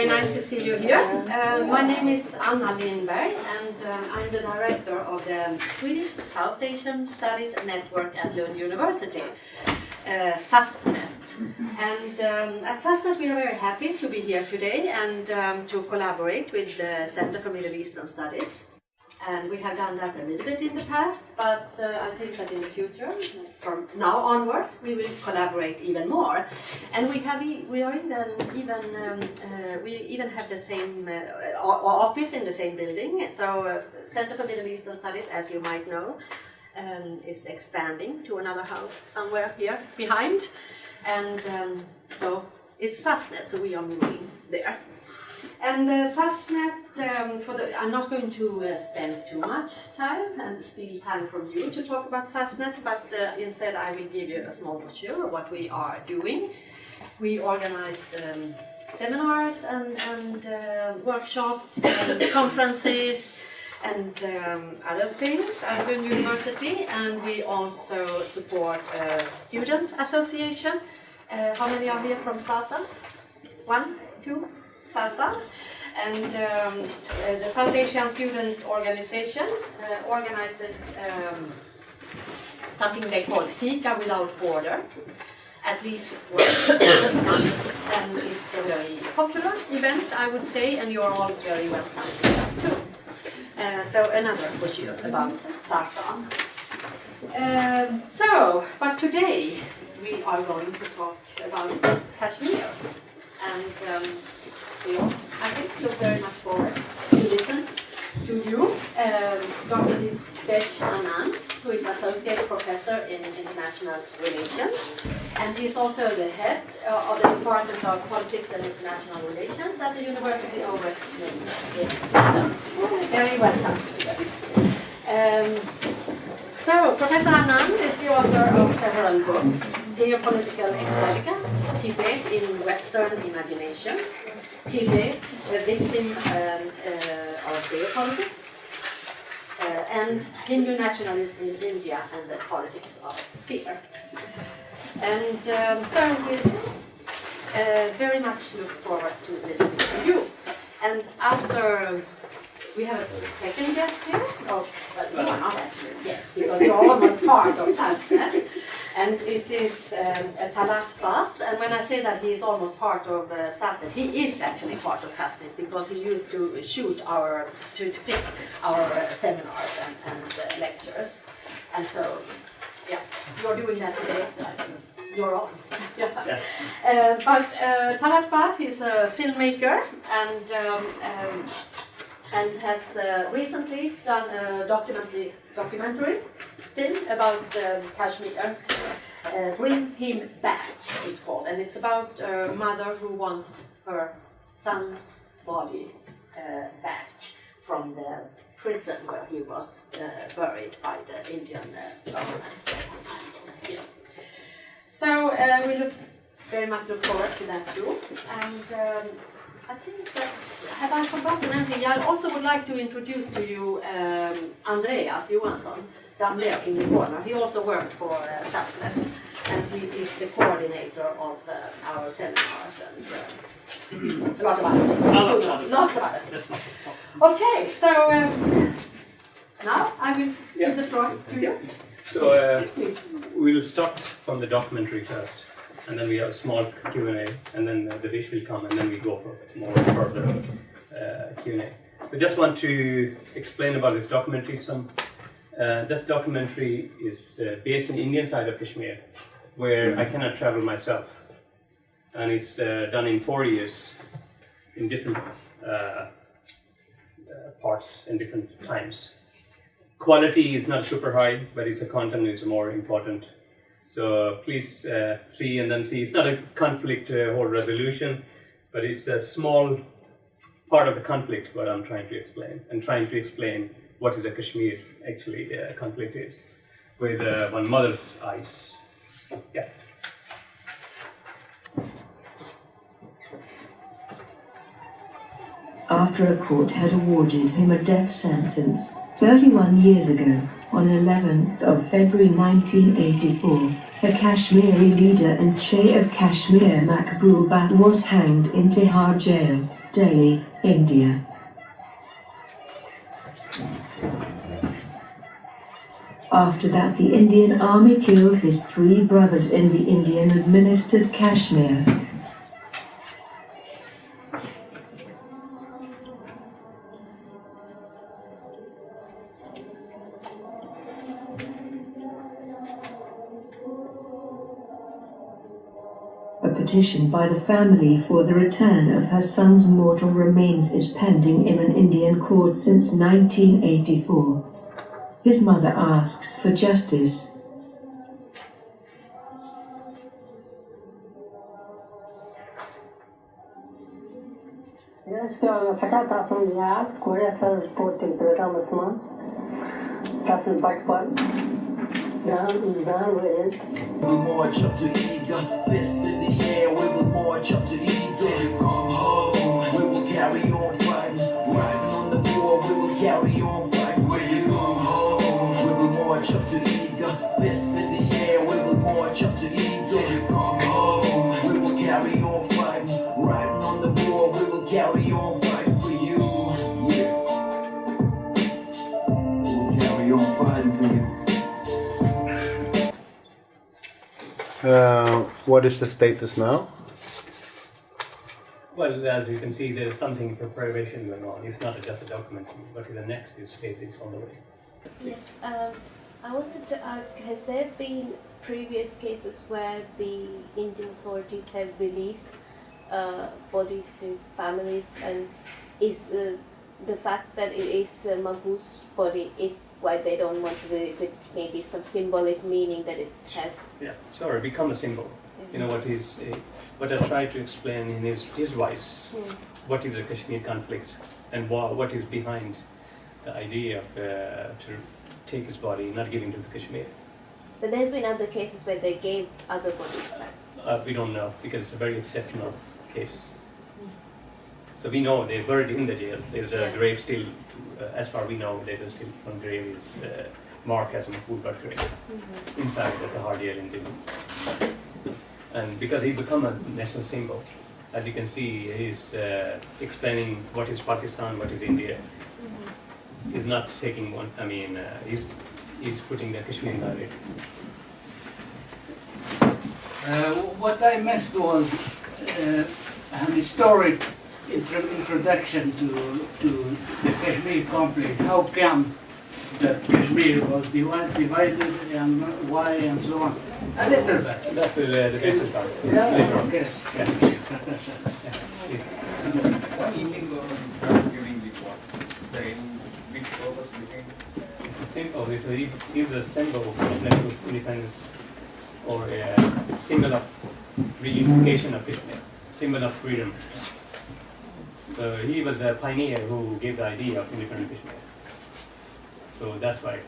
very nice to see you here. My name is Anna Lindberg, and I'm the director of the Swedish South Asian Studies Network at Lund University, Sasnet. And at Sasnet we are very happy to be here today and to collaborate with the Center for Middle Eastern Studies. And we have done that a little bit in the past, but I think that in the future, from now onwards, we will collaborate even more. And we even have the same office in the same building. So Center for Middle Eastern Studies, as you might know, is expanding to another house somewhere here behind. And so it's Sasnet, so we are moving there. And Sasnet, I'm not going to spend too much time and steal time from you to talk about Sasnet, but instead I will give you a small brochure of what we are doing. We organize seminars and workshops and conferences and other things at Lund University, and we also support a student association. How many are here from SASA? 1, 2? SASA, and the South Asian Student Organization organizes something they call Fika Without Border, at least once a month, and it's a very popular event, I would say, and you're all very welcome to that too. So another brochure about SASA. But today we are going to talk about Kashmir, and we all, I think, look very much forward to listen to you, Dr. Dibyesh Anand, who is Associate Professor in International Relations, and he is also the head of the Department of Politics and International Relations at the University of Westminster in London. Very welcome to you. So, Professor Anand is the author of several books: Geopolitical Exotica, Tibet in Western Imagination, Tibet, a Victim of Geopolitics, and Hindu Nationalism in India and the Politics of Fear. And so we very much look forward to listening to you. And after we have a second guest here. Oh, well, you are not actually, yes, because you're almost part of Sasnet. And it is Talat Bhat. And when I say that he is almost part of Sasnet, he is actually part of Sasnet because he used to shoot to film our seminars and lectures. And so, yeah, you're doing that today, so you're on. Yeah. But Talat Bhat is a filmmaker and has recently done a documentary film about Kashmir. Bring Him Back, it's called, and it's about a mother who wants her son's body back from the prison where he was buried by the Indian government. Yes. So we very much look forward to that too. And I think that, have I forgotten anything? I also would like to introduce to you Andreas Johansson down there in the corner. He also works for Sasnet, and he is the coordinator of our seminars and a lot of other things. Lots of other things. Okay, so now I will give the floor to you. So we'll start from the documentary first. And then we have a small Q&A, and then the dish will come, and then we go for more further Q&A. We just want to explain about this documentary. This documentary is based in the Indian side of Kashmir, where I cannot travel myself. And it's done in 4 years, in different parts and different times. Quality is not super high, but the content is more important. So please see and then see. It's not a conflict whole resolution, but it's a small part of the conflict what I'm trying to explain, and trying to explain what is a Kashmir actually conflict is, with one mother's eyes. Yeah. After a court had awarded him a death sentence 31 years ago, on 11th of February 1984, the Kashmiri leader and Shah of Kashmir Makbul Bhat was hanged in Tihar jail, Delhi, India. After that, the Indian army killed his 3 brothers in the Indian-administered Kashmir. A petition by the family for the return of her son's mortal remains is pending in an Indian court since 1984. His mother asks for justice. We'll march up to Eagle, fist in the air, we will march up to Eagle. Till you come home, we will carry on fighting. Riding on the board, we will carry on fighting. When you come home, we will march up to Eagle, fist in the air, we will march up to Eagle. Till you come home, we will carry on fighting. Riding on the board, we will carry on fighting for you. Yeah. We'll carry on fighting for you. What is the status now? Well, as you can see, there's something in preparation going on. It's not just a document, but the next phase is on the way. Yes, I wanted to ask, has there been previous cases where the Indian authorities have released bodies to families, and is the fact that it is Mahbub's body is why they don't want to release it, maybe some symbolic meaning that it has? Yeah, sure, become a symbol. You know what I try to explain in his voice, what is the Kashmir conflict and what is behind the idea of to take his body, not giving to the Kashmir. But there's been other cases where they gave other bodies back. We don't know because it's a very exceptional case. So we know they're buried in the jail. There's a grave still, as far we know, there's still one grave is marked as a Mahbub Bhat grave inside at the hard jail in Delhi. And because he become a national symbol, as you can see, he's explaining what is Pakistan, what is India. He's not taking one. I mean, he's putting the Kashmir narrative. What I missed was an historic introduction to the Kashmir conflict. How come that Kashmir was divided and why and so on? A little bit. That will the basis part. Yeah, okay. What meaning government start giving report? Is there any big purpose behind it? It's a symbol. It gives a symbol of national independence or a symbol of reunification of Kashmir, symbol of freedom. So he was a pioneer who gave the idea of independent Kashmir. So that's why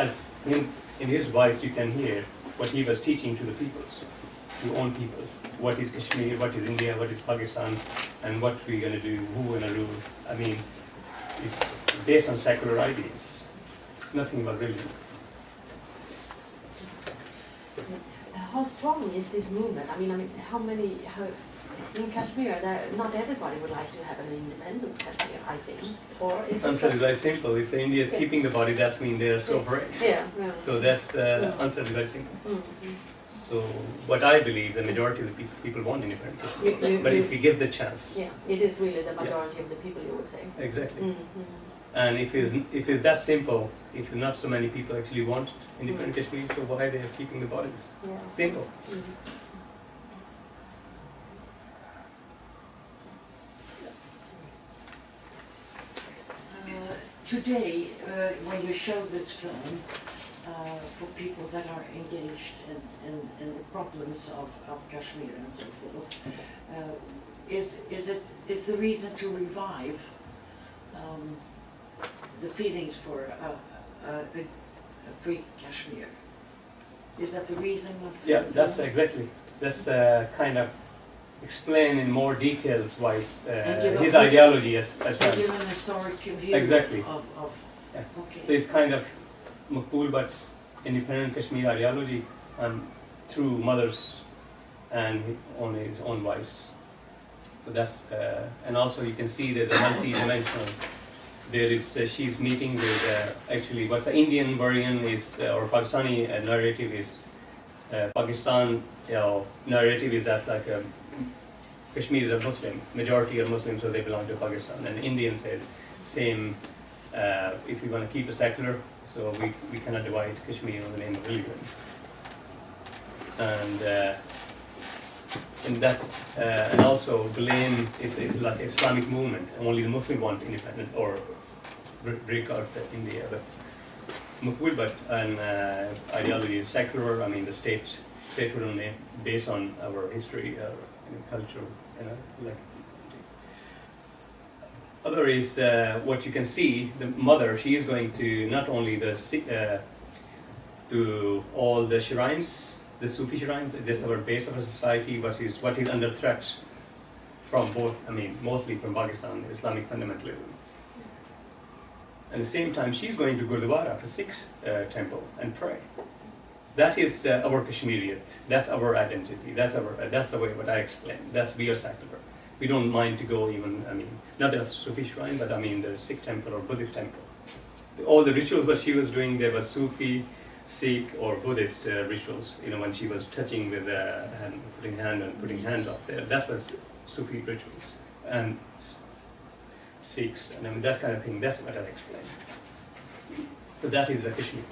in his voice you can hear what he was teaching to the peoples, to own peoples. What is Kashmir, what is India, what is Pakistan, and what we're going to do, who we're going to rule. I mean, it's based on secular ideas, nothing about religion. How strong is this movement? I mean, in Kashmir, not everybody would like to have an independent Kashmir, I think. Or is it? Answer is very simple. If India is keeping the body, that means they are so brave. Yeah. So that's answer is very simple. So what I believe, the majority of the people want independent Kashmir. But if we give the chance. Yeah, it is really the majority of the people, you would say. Exactly. And if it's that simple, if not so many people actually want independent Kashmir, so why they are keeping the bodies? Yeah. Simple. Today, when you show this film for people that are engaged in the problems of Kashmir and so forth, is the reason to revive the feelings for a free Kashmir? Is that the reason? Yeah, that's exactly. That's kind of explain in more details why his ideology as well. Give an historic view Exactly. of Yeah. okay. So it's kind of Mahbub Bhat's independent Kashmir ideology through mothers and on his own voice. So that's, and also you can see there's a multi-dimensional. There is, she's meeting with, actually what's the Indian version is, or Pakistani narrative is, Pakistan narrative is that like Kashmir is a Muslim, majority are Muslim, so they belong to Pakistan. And the Indian says, same, if we want to keep it secular, so we cannot divide Kashmir in the name of religion. And that's, and also blame is like Islamic movement, only the Muslim want independent or break out India. But Maqbul Bhat and ideology is secular. I mean, the state would based on our history, culture, like. Other is what you can see. The mother, she is going to not only to all the shrines, the Sufi shrines. This is our base of a society. What is under threat from both. I mean, mostly from Pakistan, Islamic fundamentalism. At the same time, she's going to Gurdwara for Sikh temple and pray. That is our Kashmiriyat. That's our identity. That's the way what I explain. We are secular. We don't mind to go even. I mean, not a Sufi shrine, but I mean the Sikh temple or Buddhist temple. All the rituals what she was doing, they were Sufi, Sikh, or Buddhist rituals. When she was touching with hand, putting hands up there. That was Sufi rituals and Sikhs, and I mean that kind of thing. That's what I explained. So that is the Kashmir.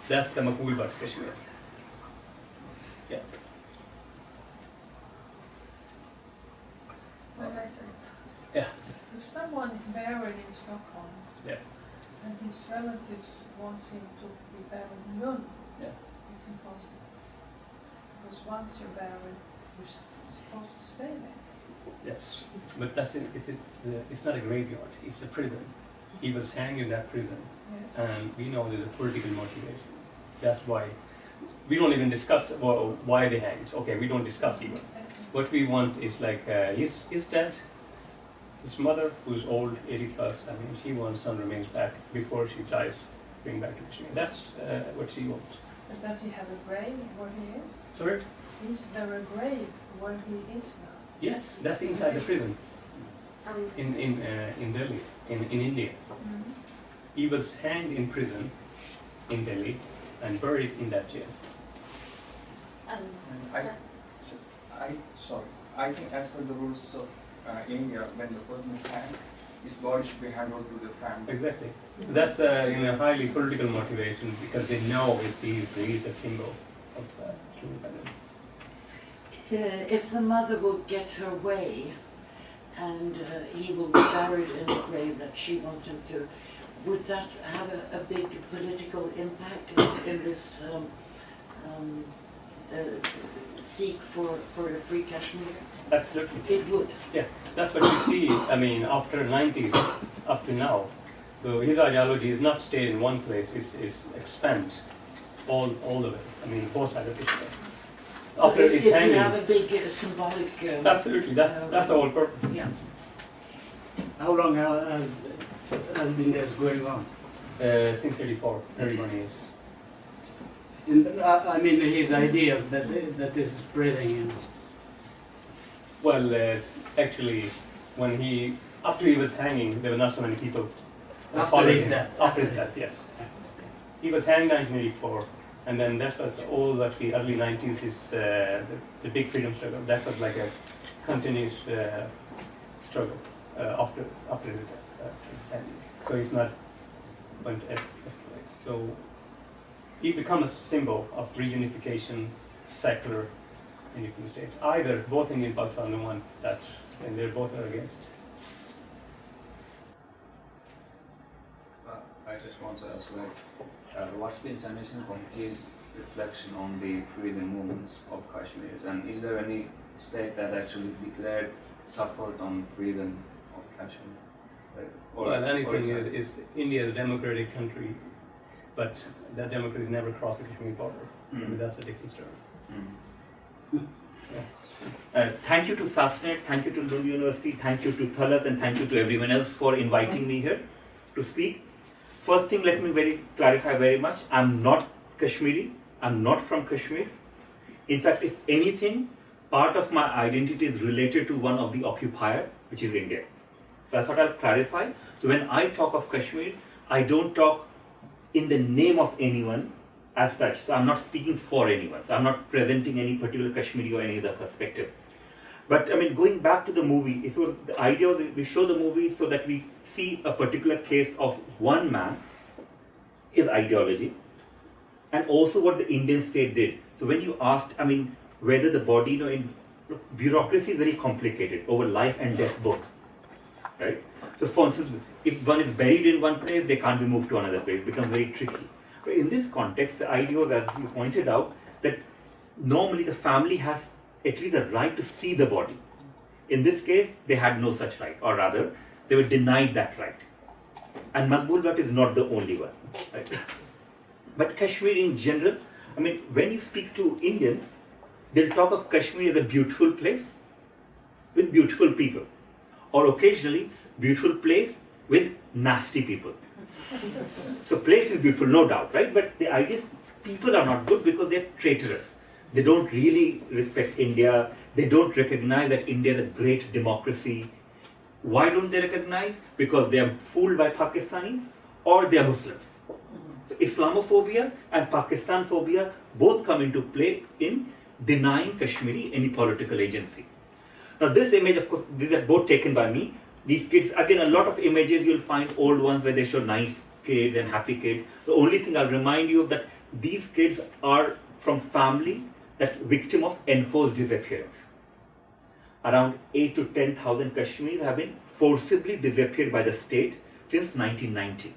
That's the Maqbul Bhat's Kashmir. Yeah. Well, I said, Yeah. if someone is buried in Stockholm, Yeah. and his relatives want him to be buried in Lund, Yeah. it's impossible. Because once you're buried, you're supposed to stay there. Yes, but it's not a graveyard, it's a prison. He was hanged in that prison, Yes. and we know there's a political motivation. That's why we don't even discuss why they hanged. Okay, we don't discuss even. What we want is like, he's dead. His mother, who's old, 80 plus, I mean, she wants son remains back before she dies, bring back to Kashmir. That's what she wants. But does he have a grave where he is? Sorry? Is there a grave where he is now? Yes, that's inside the prison in Delhi, in India. Mm-hmm. He was hanged in prison in Delhi and buried in that jail. I think as per the rules of India, when the person is hanged, his body should be handed over to the family. Exactly. That's highly political motivation because they know he's a symbol of independence. If the mother will get her way and he will be buried in a grave that she wants him to, would that have a big political impact in this seek for a free Kashmir? Absolutely. It would. Yeah, that's what you see. I mean, after 90s up to now. So his ideology is not stay in one place; it's expand all the way. I mean, both sides of Israel. So After it it's can hanging. have a big symbolic. Absolutely, that's the whole purpose. Yeah. How long has been this going on? Since 31 years. I mean, his ideas that is spreading. Well, actually, after he was hanging, there were not so many people following him. After his death, yes. He was hanged in 1984, and then that was all that the early 90s is the big freedom struggle. That was like a continuous struggle after his death. So it's not going to escalate. So he became a symbol of reunification, secular independent states. Either both Indian and Pakistan don't want that, and they're both are against. I just want to ask, what's the International Committee's reflection on the freedom movements of Kashmiris, and is there any state that actually declared support on freedom of Kashmir? Is India is a democratic country, but that democracy never crossed the Kashmir border. Mm. That's a different story. Mm. Thank you to Sasnet, thank you to Lund University, thank you to Talat, and thank you to everyone else for inviting me here to speak. First thing, let me clarify very much. I'm not Kashmiri. I'm not from Kashmir. In fact, if anything, part of my identity is related to one of the occupier, which is India. So I thought I'll clarify. So when I talk of Kashmir, I don't talk in the name of anyone as such. So I'm not speaking for anyone. So I'm not presenting any particular Kashmiri or any other perspective. But I mean, going back to the movie, so the idea was we show the movie so that we see a particular case of one man, his ideology, and also what the Indian state did. So when you asked, I mean, whether the body, bureaucracy is very complicated over life and death both, right? So for instance, if one is buried in one place, they can't be moved to another place. It becomes very tricky. But in this context, the idea was, as you pointed out, that normally the family has at least a right to see the body. In this case, they had no such right, or rather, they were denied that right. And Maqbul Bhat is not the only one. Right? But Kashmir in general, I mean, when you speak to Indians, they'll talk of Kashmir as a beautiful place with beautiful people, or occasionally beautiful place with nasty people. So place is beautiful, no doubt, right? But the idea is people are not good because they're traitorous. They don't really respect India. They don't recognize that India is a great democracy. Why don't they recognize? Because they are fooled by Pakistanis or they are Muslims. So Islamophobia and Pakistan phobia both come into play in denying Kashmiri any political agency. Now this image, of course, these are both taken by me. These kids, again, a lot of images you'll find old ones where they show nice kids and happy kids. The only thing I'll remind you of that these kids are from family that's victim of enforced disappearance. Around 8 to 10,000 Kashmiris have been forcibly disappeared by the state since 1990,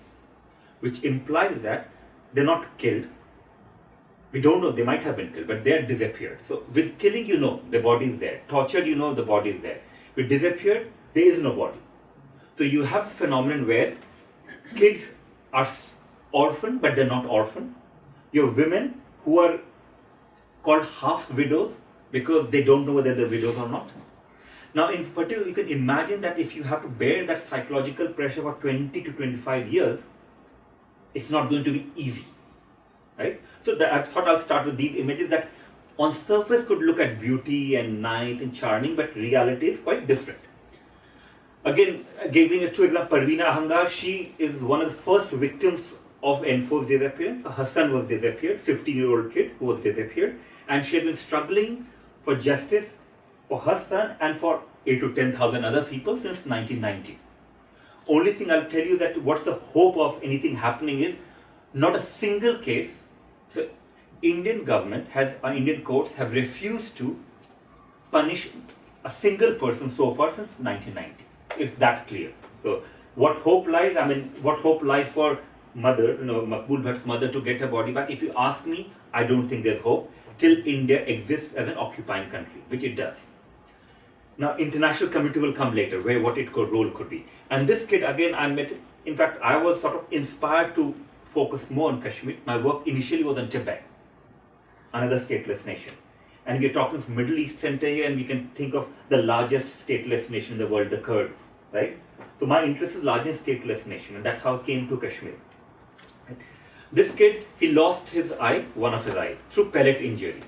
which implies that they're not killed. We don't know, they might have been killed, but they're disappeared. So with killing, you know the body is there. Tortured, you know the body is there. With disappeared, there is no body. So you have a phenomenon where kids are orphaned, but they're not orphaned. You have women who are called half widows because they don't know whether they're widows or not. Now, in particular, you can imagine that if you have to bear that psychological pressure for 20 to 25 years, it's not going to be easy, right? So I thought I'll start with these images that on surface could look at beauty and nice and charming, but reality is quite different. Again, giving a two example, Parveena Ahangar, she is one of the first victims of enforced disappearance. Her son was disappeared, 15-year-old kid who was disappeared, and she had been struggling for justice for her son and for 8 to 10,000 other people since 1990. Only thing I'll tell you that what's the hope of anything happening is not a single case. So Indian government has, Indian courts have refused to punish a single person so far since 1990. It's that clear. So what hope lies? I mean, what hope lies for mother, Maqbul Bhat's mother to get her body back? If you ask me, I don't think there's hope till India exists as an occupying country, which it does. Now, international community will come later, where what its role could be. And this kid, again, I met, in fact, I was sort of inspired to focus more on Kashmir. My work initially was on Tibet, another stateless nation. And we're talking of Middle East center here, and we can think of the largest stateless nation in the world, the Kurds, right? So my interest is largest stateless nation, and that's how I came to Kashmir. This kid, he lost his eye, one of his eye, through pellet injury.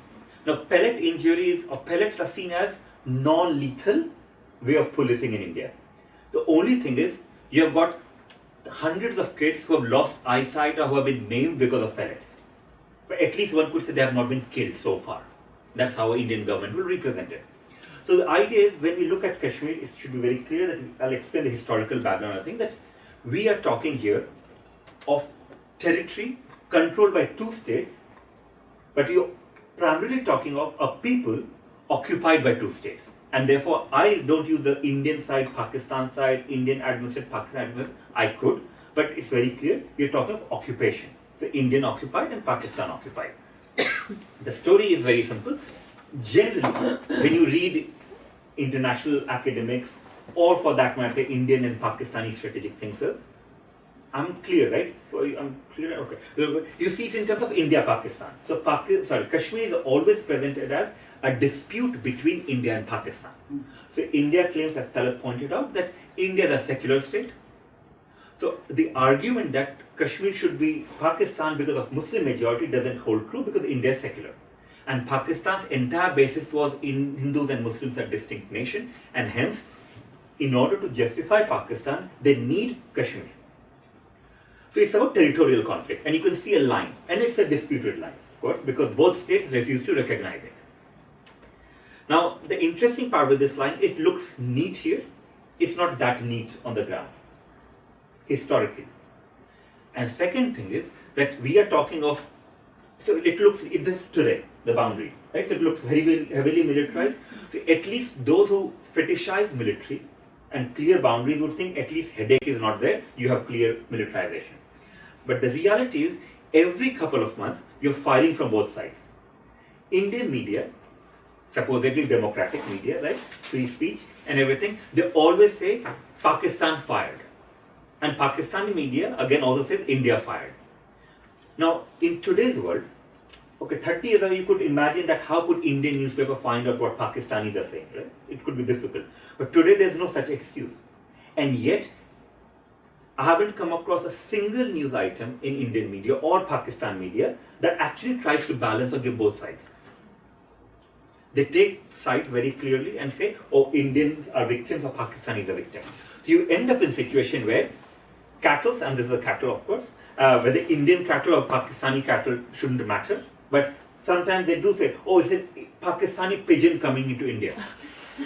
Now, pellet injuries or pellets are seen as non-lethal way of policing in India. The only thing is, you have got hundreds of kids who have lost eyesight or who have been maimed because of pellets. But at least one could say they have not been killed so far. That's how Indian government will represent it. So the idea is, when we look at Kashmir, it should be very clear that I'll explain the historical background. I think that we are talking here of territory controlled by two states, but we are primarily talking of a people occupied by two states. And therefore, I don't use the Indian side, Pakistan side, Indian administered, Pakistan administered. I could, but it's very clear we are talking of occupation. So Indian occupied and Pakistan occupied. The story is very simple. Generally, when you read international academics, or for that matter, Indian and Pakistani strategic thinkers, I'm clear, right? I'm clear, okay. You see it in terms of India-Pakistan. So Kashmir is always presented as a dispute between India and Pakistan. So India claims, as Talat pointed out, that India is a secular state. So the argument that Kashmir should be Pakistan because of Muslim majority doesn't hold true because India is secular. And Pakistan's entire basis was in Hindus and Muslims are distinct nation, and hence, in order to justify Pakistan, they need Kashmir. So it's about territorial conflict, and you can see a line, and it's a disputed line, of course, because both states refuse to recognize it. Now, the interesting part with this line, it looks neat here. It's not that neat on the ground, historically. And second thing is that we are talking of, so it looks, it is today, the boundary, right? So it looks very heavily militarized. So at least those who fetishize military and clear boundaries would think at least headache is not there, you have clear militarization. But the reality is, every couple of months, you're firing from both sides. Indian media, supposedly democratic media, right? Free speech and everything, they always say Pakistan fired. And Pakistani media again also says India fired. Now, in today's world, okay, 30 years ago you could imagine that how could Indian newspaper find out what Pakistanis are saying, right? It could be difficult. But today there's no such excuse. And yet, I haven't come across a single news item in Indian media or Pakistan media that actually tries to balance or give both sides. They take sides very clearly and say, oh, Indians are victims or Pakistanis are victims. So you end up in a situation where cattle, and this is a cattle of course, whether Indian cattle or Pakistani cattle shouldn't matter, but sometimes they do say, oh, it's a Pakistani pigeon coming into India.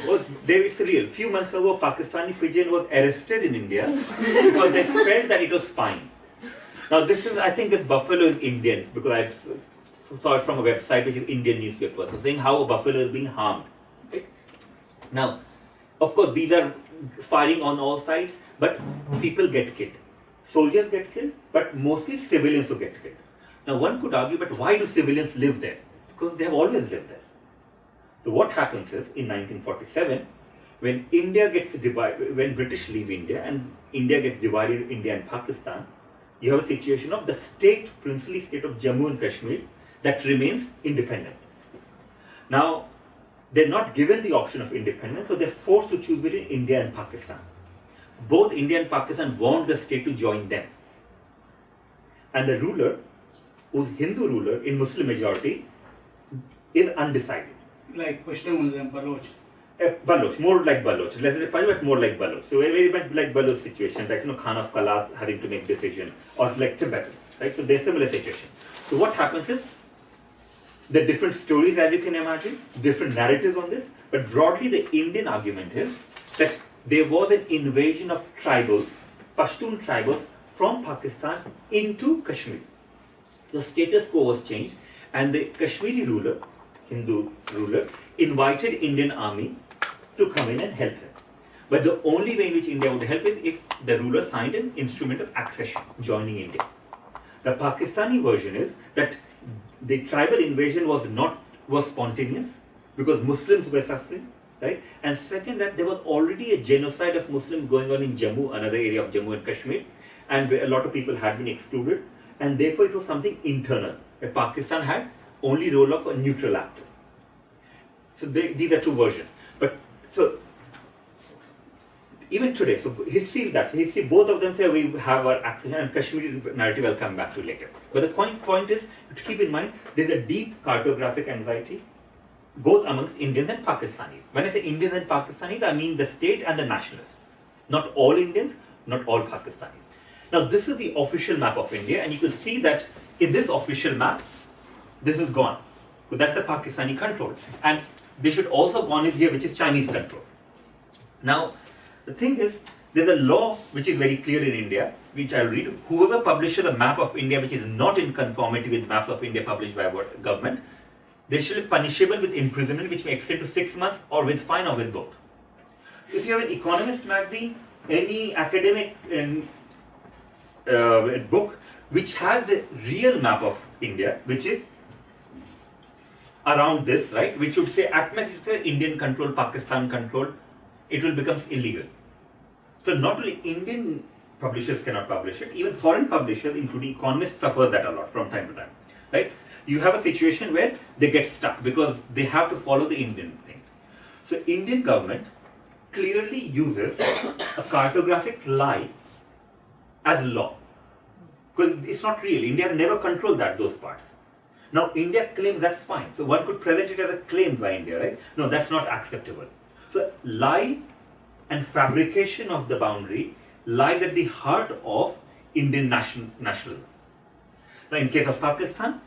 Well, it's real. Few months ago, Pakistani pigeon was arrested in India because they felt that it was spying. Now this is, I think this buffalo is Indian because I saw it from a website which is Indian newspaper, so saying how a buffalo is being harmed. Okay? Now, of course, these are firing on all sides, but people get killed. Soldiers get killed, but mostly civilians who get killed. Now one could argue, but why do civilians live there? Because they have always lived there. So what happens is, in 1947, when India gets divided, when British leave India and India gets divided, India and Pakistan, you have a situation of the state, princely state of Jammu and Kashmir, that remains independent. Now, they're not given the option of independence, so they're forced to choose between India and Pakistan. Both India and Pakistan want the state to join them. And the ruler, who's Hindu ruler in Muslim majority, is undecided. Like Pashto and Baloch. Baloch, more like Baloch. Less than Punjab, but more like Baloch. So very much like Baloch situation, like Khan of Kalat having to make decision, or like Tibetans, right? So they're similar situation. So what happens is, there are different stories, as you can imagine, different narratives on this, but broadly the Indian argument is that there was an invasion of tribals, Pashtun tribals, from Pakistan into Kashmir. The status quo was changed, and the Kashmiri ruler, Hindu ruler, invited Indian army to come in and help him. But the only way in which India would help is if the ruler signed an instrument of accession, joining India. The Pakistani version is that the tribal invasion was spontaneous because Muslims were suffering, right? And second, that there was already a genocide of Muslims going on in Jammu, another area of Jammu and Kashmir, and where a lot of people had been excluded, and therefore it was something internal. Pakistan had only role of a neutral actor. So these are two versions. But so even today, so history is that. So history, both of them say we have our accession, and Kashmiri narrative I'll come back to later. But the point is to keep in mind there's a deep cartographic anxiety both amongst Indians and Pakistanis. When I say Indians and Pakistanis, I mean the state and the nationalists. Not all Indians, not all Pakistanis. Now this is the official map of India, and you can see that in this official map, this is gone. So that's the Pakistani control. And they should also gone is here, which is Chinese control. Now, the thing is, there's a law which is very clear in India, which I'll read. Whoever publishes a map of India which is not in conformity with maps of India published by our government, they shall be punishable with imprisonment which may extend to 6 months or with fine or with both. If you have an Economist magazine, any academic book which has the real map of India, which is around this, right, which would say at most it's Indian control, Pakistan control, it will become illegal. So not only Indian publishers cannot publish it, even foreign publishers, including economists, suffer that a lot from time to time, right? You have a situation where they get stuck because they have to follow the Indian thing. So Indian government clearly uses a cartographic lie as law, because it's not real. India never controlled those parts. Now India claims that's fine. So one could present it as a claim by India, right? No, that's not acceptable. So lie and fabrication of the boundary lies at the heart of Indian nationalism. Now in case of Pakistan,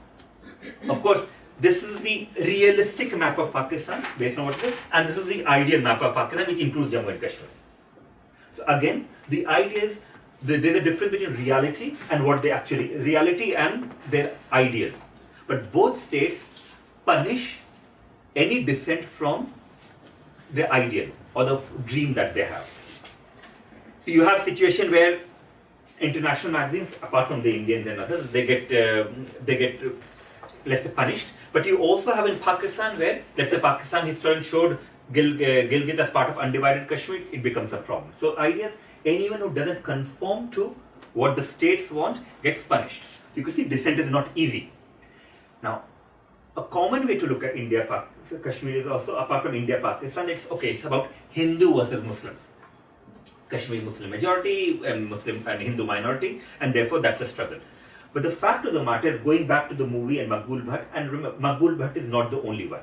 of course, this is the realistic map of Pakistan based on what it is, and this is the ideal map of Pakistan which includes Jammu and Kashmir. So again, the idea is there's a difference between reality and what they actually, reality and their ideal. But both states punish any dissent from the ideal or the dream that they have. So you have a situation where international magazines, apart from the Indians and others, they get let's say punished. But you also have in Pakistan where, let's say Pakistan historian showed Gilgit as part of undivided Kashmir, it becomes a problem. So idea is anyone who doesn't conform to what the states want gets punished. You can see dissent is not easy. Now, a common way to look at Kashmir is also, apart from India, Pakistan, it's about Hindu versus Muslims. Kashmir Muslim majority and Muslim and Hindu minority, and therefore that's the struggle. But the fact of the matter is, going back to the movie and Maqbul Bhat, and remember, Maqbul Bhat is not the only one.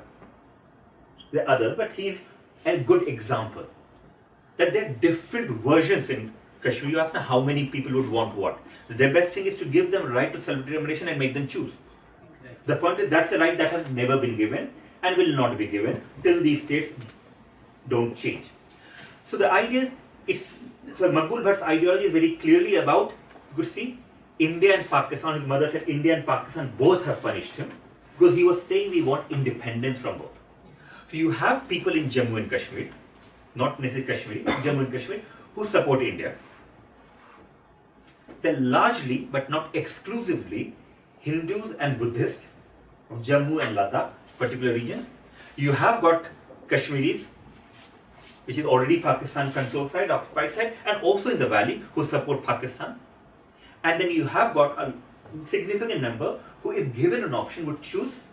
There are others, but he's a good example. That there are different versions in Kashmir. You ask me how many people would want what. The best thing is to give them right to self-determination and make them choose. Exactly. The point is that's a right that has never been given and will not be given till these states don't change. So the idea is, so Maqbul Bhat's ideology is very clearly about, you could see, India and Pakistan. His mother said India and Pakistan both have punished him because he was saying we want independence from both. So you have people in Jammu and Kashmir, not necessarily Kashmiri, Jammu and Kashmir, who support India. They're largely, but not exclusively, Hindus and Buddhists of Jammu and Ladakh, particular regions. You have got Kashmiris, which is already Pakistan controlled side, occupied side, and also in the valley who support Pakistan. And then you have got a significant number who, if given an option, would choose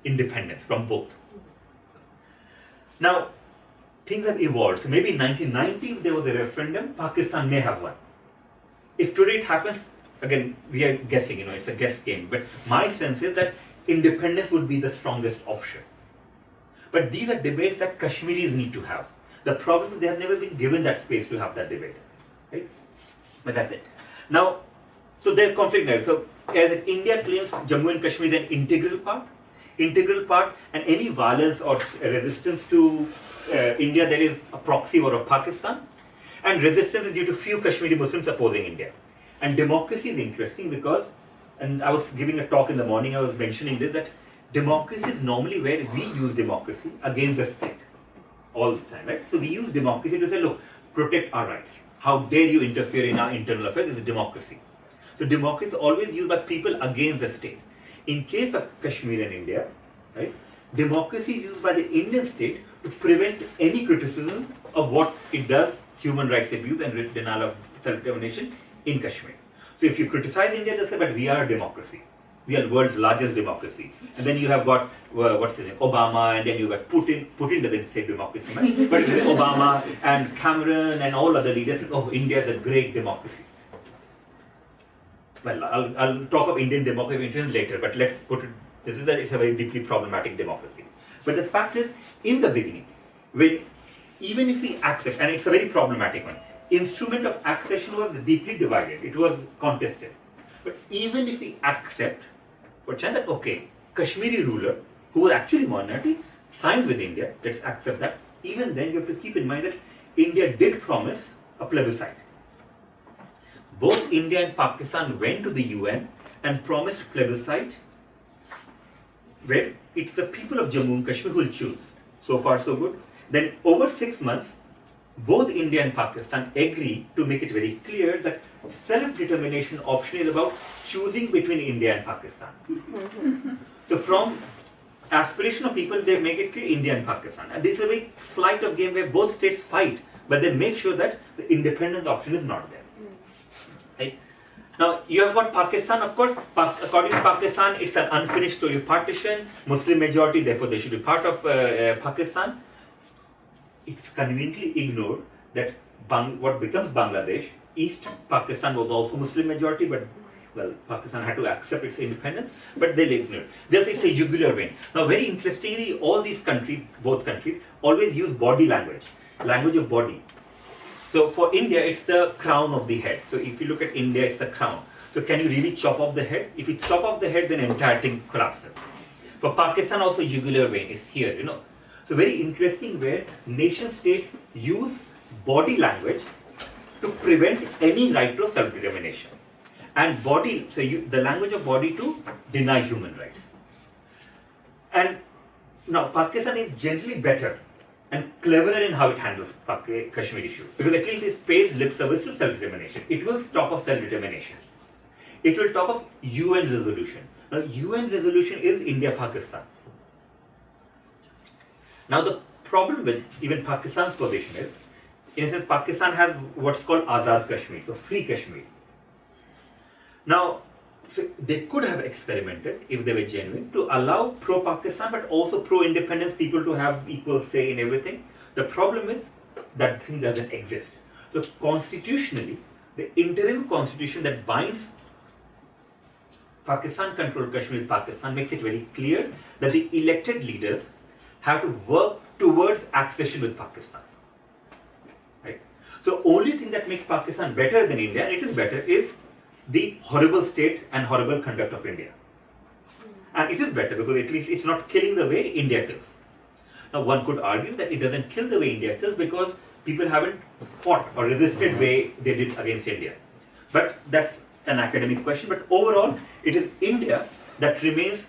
independence from both. Now, things have evolved. So maybe in 1990, if there was a referendum, Pakistan may have won. If today it happens, again, we are guessing, it's a guess game. But my sense is that independence would be the strongest option. But these are debates that Kashmiris need to have. The problem is they have never been given that space to have that debate. Right? But that's it. Now, so there's conflict there. So as India claims Jammu and Kashmir is an integral part, and any violence or resistance to India, there is a proxy war of Pakistan, and resistance is due to few Kashmiri Muslims opposing India. And democracy is interesting because, and I was giving a talk in the morning, I was mentioning this, that democracy is normally where we use democracy against the state all the time, right? So we use democracy to say, look, protect our rights. How dare you interfere in our internal affairs? It's democracy. So democracy is always used by people against the state. In case of Kashmir and India, right, democracy is used by the Indian state to prevent any criticism of what it does, human rights abuse and denial of self-determination in Kashmir. So if you criticize India, they say, but we are a democracy. We are the world's largest democracy. And then you have got, what's his name, Obama, and then you got Putin. Putin doesn't say democracy, right? But it is Obama and Cameron and all other leaders. Oh, India is a great democracy. Well, I'll talk of Indian democracy later, but let's put it, this is that it's a very deeply problematic democracy. But the fact is, in the beginning, even if we accept, and it's a very problematic one, instrument of accession was deeply divided, it was contested. But even if we accept, for chance that, okay, Kashmiri ruler, who was actually minority, signed with India, let's accept that, even then you have to keep in mind that India did promise a plebiscite. Both India and Pakistan went to the UN and promised plebiscite where it's the people of Jammu and Kashmir who will choose. So far so good. Then over 6 months, both India and Pakistan agree to make it very clear that self-determination option is about choosing between India and Pakistan. So from aspiration of people, they make it clear India and Pakistan. And this is a very slight of game where both states fight, but they make sure that the independent option is not there. Right? Now, you have got Pakistan, of course. According to Pakistan, it's an unfinished story of partition, Muslim majority, therefore they should be part of Pakistan. It's conveniently ignored that what becomes Bangladesh, East Pakistan was also Muslim majority, but well, Pakistan had to accept its independence, but they ignored. Thus, it's a jugular vein. Now, very interestingly, all these countries, both countries, always use body language, language of body. So for India, it's the crown of the head. So if you look at India, it's the crown. So can you really chop off the head? If you chop off the head, then the entire thing collapses. For Pakistan, also jugular vein is here, you know. So very interesting where nation states use body language to prevent any right to self-determination. And body, so the language of body to deny human rights. And now Pakistan is generally better and cleverer in how it handles Kashmir issue. Because at least it pays lip service to self-determination. It will talk of self-determination. It will talk of UN resolution. Now UN resolution is India-Pakistan. Now the problem with even Pakistan's position is, in a sense, Pakistan has what's called Azad Kashmir, so free Kashmir. Now, so they could have experimented, if they were genuine, to allow pro-Pakistan but also pro-independence people to have equal say in everything. The problem is that thing doesn't exist. So constitutionally, the interim constitution that binds Pakistan-controlled Kashmir, Pakistan, makes it very clear that the elected leaders have to work towards accession with Pakistan. Right? So only thing that makes Pakistan better than India, and it is better, is the horrible state and horrible conduct of India. And it is better because at least it's not killing the way India kills. Now one could argue that it doesn't kill the way India kills because people haven't fought or resisted the way they did against India. But that's an academic question. But overall, it is India that remains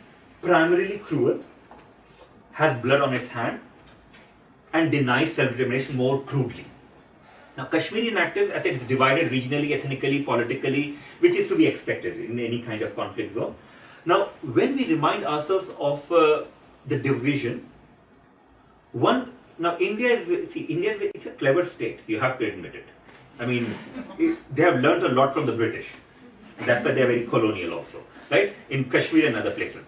primarily cruel, has blood on its hand, and denies self-determination more crudely. Now, Kashmiri narrative, as it is divided regionally, ethnically, politically, which is to be expected in any kind of conflict zone. Now, when we remind ourselves of the division, India is a clever state, you have to admit it. I mean, they have learned a lot from the British. That's why they are very colonial also, right? In Kashmir and other places.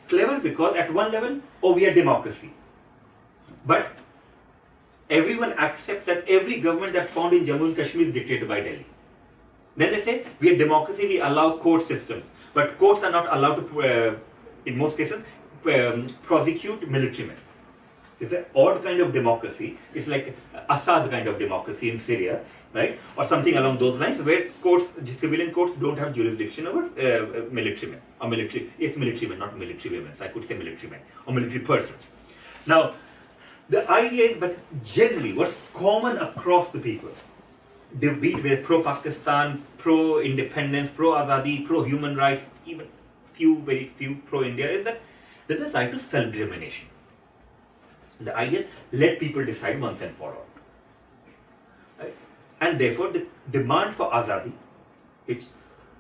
Clever because at one level, we are democracy. But everyone accepts that every government that's found in Jammu and Kashmir is dictated by Delhi. Then they say, we are democracy, we allow court systems. But courts are not allowed to, in most cases, prosecute military men. It's an odd kind of democracy. It's like Assad kind of democracy in Syria, right? Or something along those lines where courts, civilian courts don't have jurisdiction over military men. Or it's military men, not military women. So I could say military men or military persons. Now, the idea is, but generally, what's common across the people, be it pro-Pakistan, pro-independence, pro-Azadi, pro-human rights, even very few pro-India, is that there's a right to self-determination. The idea is, let people decide once and for all. Right? And therefore, the demand for Azadi, which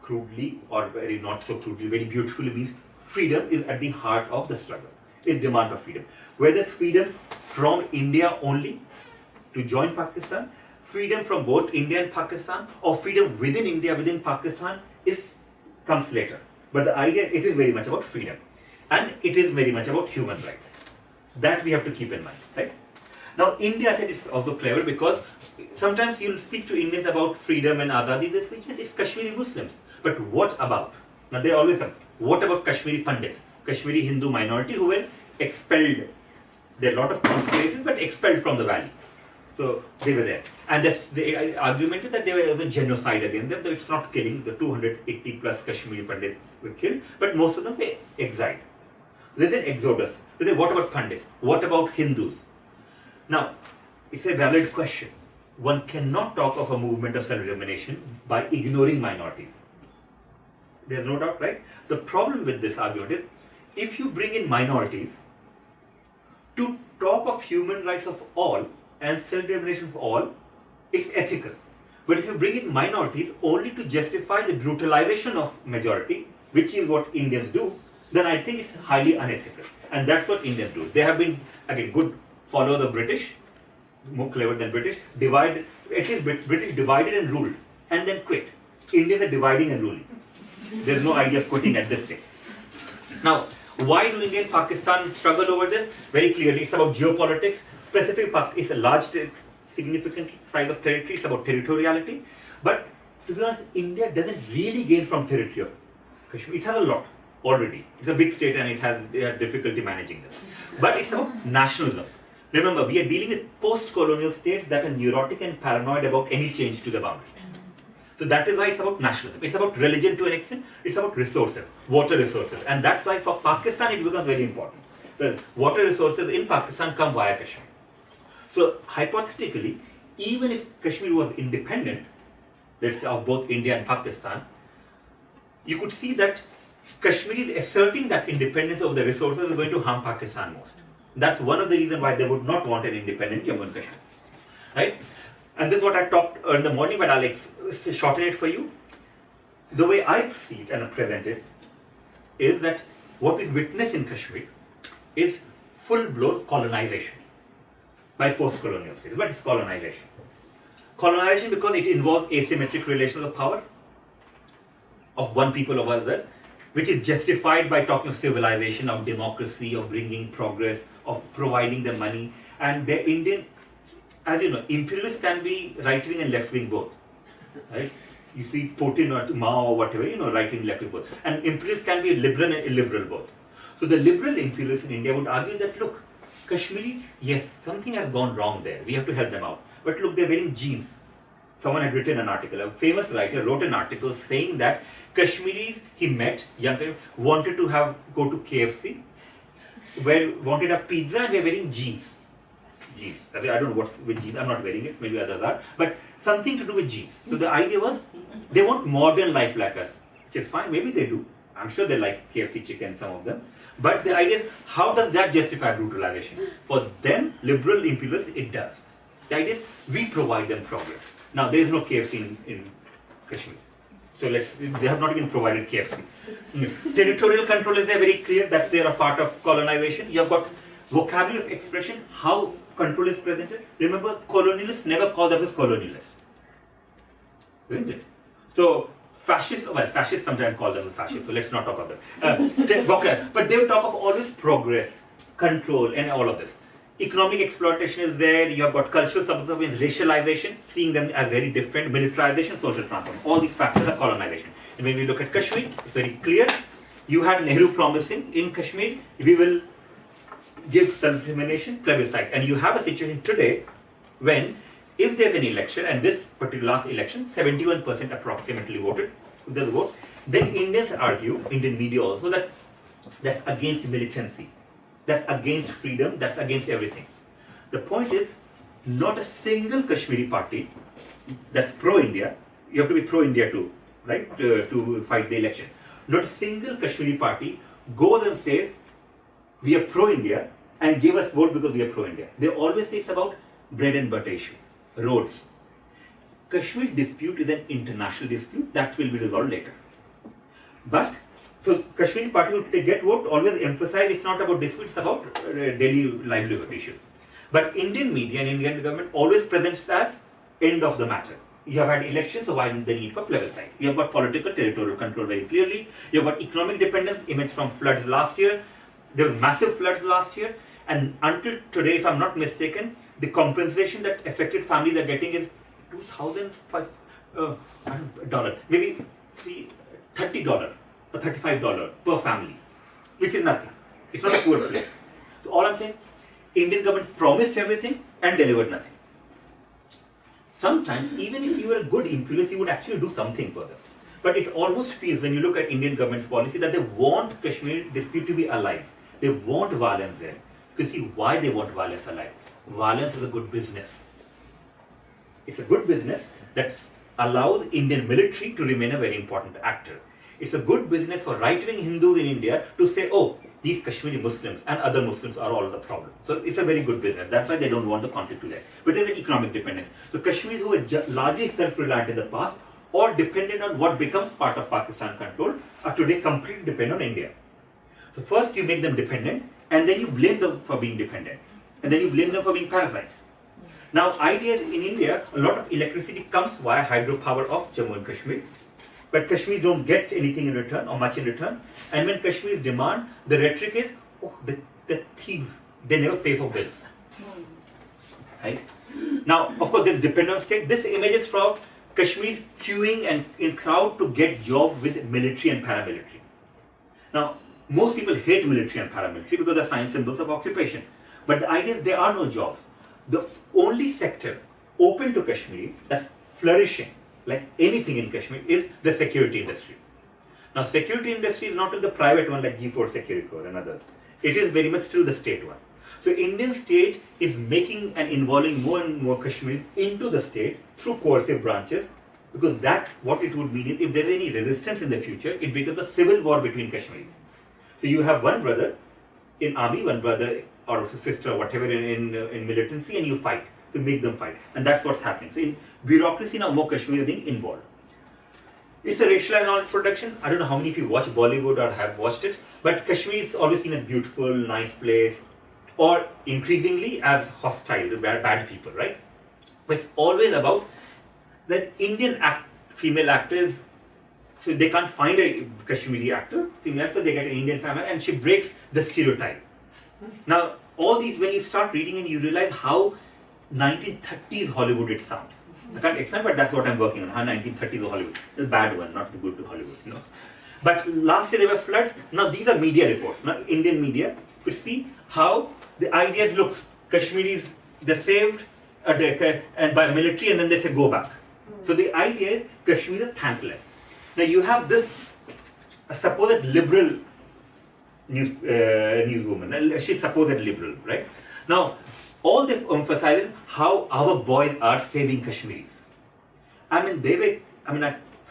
crudely or very not so crudely, very beautifully means freedom, is at the heart of the struggle. Is demand for freedom. Whether it's freedom from India only to join Pakistan, freedom from both India and Pakistan, or freedom within India, within Pakistan, comes later. But the idea, it is very much about freedom. And it is very much about human rights. That we have to keep in mind, right? Now, India, I said, it's also clever because sometimes you'll speak to Indians about freedom and Azadi, they say, yes, it's Kashmiri Muslims. But what about? Now, they always come, what about Kashmiri Pandits, Kashmiri Hindu minority who were expelled? There are a lot of conspiracies, but expelled from the valley. So they were there. And the argument is that there was a genocide against them, though it's not killing. The 280 plus Kashmiri Pandits were killed, but most of them were exiled. There's an exodus. Then what about Pandits? What about Hindus? Now, it's a valid question. One cannot talk of a movement of self-determination by ignoring minorities. There's no doubt, right? The problem with this argument is, if you bring in minorities to talk of human rights of all and self-determination of all, it's ethical. But if you bring in minorities only to justify the brutalization of majority, which is what Indians do, then I think it's highly unethical. And that's what Indians do. They have been, again, good followers of British, more clever than British, at least British divided and ruled, and then quit. Indians are dividing and ruling. There's no idea of quitting at this stage. Now, why do India and Pakistan struggle over this? Very clearly, it's about geopolitics. Specific Pakistan is a large, significant size of territory. It's about territoriality. But to be honest, India doesn't really gain from territory Kashmir. It has a lot already. It's a big state and they have difficulty managing this. But it's about nationalism. Remember, we are dealing with post-colonial states that are neurotic and paranoid about any change to the boundary. So that is why it's about nationalism. It's about religion to an extent. It's about resources, water resources. And that's why for Pakistan it becomes very important. Well, water resources in Pakistan come via Kashmir. So hypothetically, even if Kashmir was independent, let's say of both India and Pakistan, you could see that Kashmiris asserting that independence of the resources is going to harm Pakistan most. That's one of the reasons why they would not want an independent Jammu and Kashmir. Right? And this is what I talked in the morning, but I'll shorten it for you. The way I see it and present it is that what we witness in Kashmir is full-blown colonization by post-colonial states. But it's colonization. Colonization because it involves asymmetric relations of power of one people over another, which is justified by talking of civilization, of democracy, of bringing progress, of providing the money. And the Indian, as you know, imperialists can be right-wing and left-wing both. Right? You see Putin or Mao or whatever, right-wing, left-wing both. And imperialists can be liberal and illiberal both. So the liberal imperialists in India would argue that, look, Kashmiris, yes, something has gone wrong there. We have to help them out. But look, they're wearing jeans. Someone had written an article, a famous writer wrote an article saying that Kashmiris he met, young people, wanted to go to KFC, wanted a pizza and were wearing jeans. Jeans. I don't know what's with jeans, I'm not wearing it, maybe others are, but something to do with jeans. So the idea was, they want modern life like us, which is fine, maybe they do. I'm sure they like KFC chicken, some of them. But the idea is, how does that justify brutalization? For them, liberal imperialists, it does. The idea is, we provide them progress. Now, there is no KFC in Kashmir. So they have not even provided KFC. Territorial control is there, very clear that they are a part of colonization. You have got vocabulary of expression, how control is presented. Remember, colonialists never call them as colonialists. Isn't it? So, fascists sometimes call them fascists, so let's not talk about them. But they will talk of always progress, control, and all of this. Economic exploitation is there, you have got cultural subservience, racialization, seeing them as very different, militarization, social transformation. All these factors are colonization. And when we look at Kashmir, it's very clear. You had Nehru promising in Kashmir, we will give self-determination, plebiscite. And you have a situation today when, if there's an election, and this particular last election, 71% approximately voted, there's a vote, then Indians argue, Indian media also, that that's against militancy. That's against freedom, that's against everything. The point is, not a single Kashmiri party that's pro-India, you have to be pro-India too, right, to fight the election. Not a single Kashmiri party goes and says, we are pro-India and give us vote because we are pro-India. They always say it's about bread and butter issue, roads. Kashmir dispute is an international dispute that will be resolved later. But so Kashmiri party who get vote always emphasize it's not about dispute, it's about daily livelihood issue. But Indian media and Indian government always presents as end of the matter. You have had elections, so why the need for plebiscite? You have got political territorial control very clearly. You have got economic dependence, image from floods last year. There was massive floods last year. And until today, if I'm not mistaken, the compensation that affected families are getting is $2,005, maybe $30 or $35 per family, which is nothing. It's not a poor place. So all I'm saying, Indian government promised everything and delivered nothing. Sometimes, even if you were a good imperialist, you would actually do something for them. But it almost feels, when you look at Indian government's policy, that they want Kashmir dispute to be alive. They want violence there. You can see why they want violence alive. Violence is a good business. It's a good business that allows Indian military to remain a very important actor. It's a good business for right-wing Hindus in India to say, oh, these Kashmiri Muslims and other Muslims are all the problem. So it's a very good business. That's why they don't want the conflict to there. But there's an economic dependence. So Kashmiris who were largely self-reliant in the past or dependent on what becomes part of Pakistan control are today completely dependent on India. So first you make them dependent and then you blame them for being dependent. And then you blame them for being parasites. Now, idea in India, a lot of electricity comes via hydropower of Jammu and Kashmir. But Kashmiris don't get anything in return or much in return. And when Kashmiris demand, the rhetoric is, oh, the thieves, they never pay for bills. Right? Now, of course, this dependent state, this image is from Kashmiris queuing and in crowd to get job with military and paramilitary. Now, most people hate military and paramilitary because they're sign symbols of occupation. But the idea is there are no jobs. The only sector open to Kashmir that's flourishing, like anything in Kashmir, is the security industry. Now, security industry is not the private one like G4 Security Corps and others. It is very much still the state one. So, Indian state is making and involving more and more Kashmiris into the state through coercive branches, because that, what it would mean is if there is any resistance in the future, it becomes a civil war between Kashmiris. So, you have one brother in army, one brother or sister or whatever in militancy, and you fight to make them fight. And that's what's happening. So, in bureaucracy now, more Kashmiris are being involved. It's a racialized knowledge production. I don't know how many of you watch Bollywood or have watched it, but Kashmir is always seen as beautiful, nice place, or increasingly as hostile to bad people, right? But it's always about that Indian female actors, so they can't find a Kashmiri actor, female, so they get an Indian family, and she breaks the stereotype. Now, all these, when you start reading and you realize how 1930s Hollywood it sounds. I can't explain, but that's what I'm working on, how 1930s Hollywood. The bad one, not the good Hollywood, you know. But last year there were floods. Now these are media reports, now Indian media, to see how the ideas look. Kashmiris, they're saved and by military, and then they say go back. So the idea is Kashmir is thankless. Now you have this supposed liberal newswoman. She's supposed liberal, right? Now, all this emphasizes how our boys are saving Kashmiris.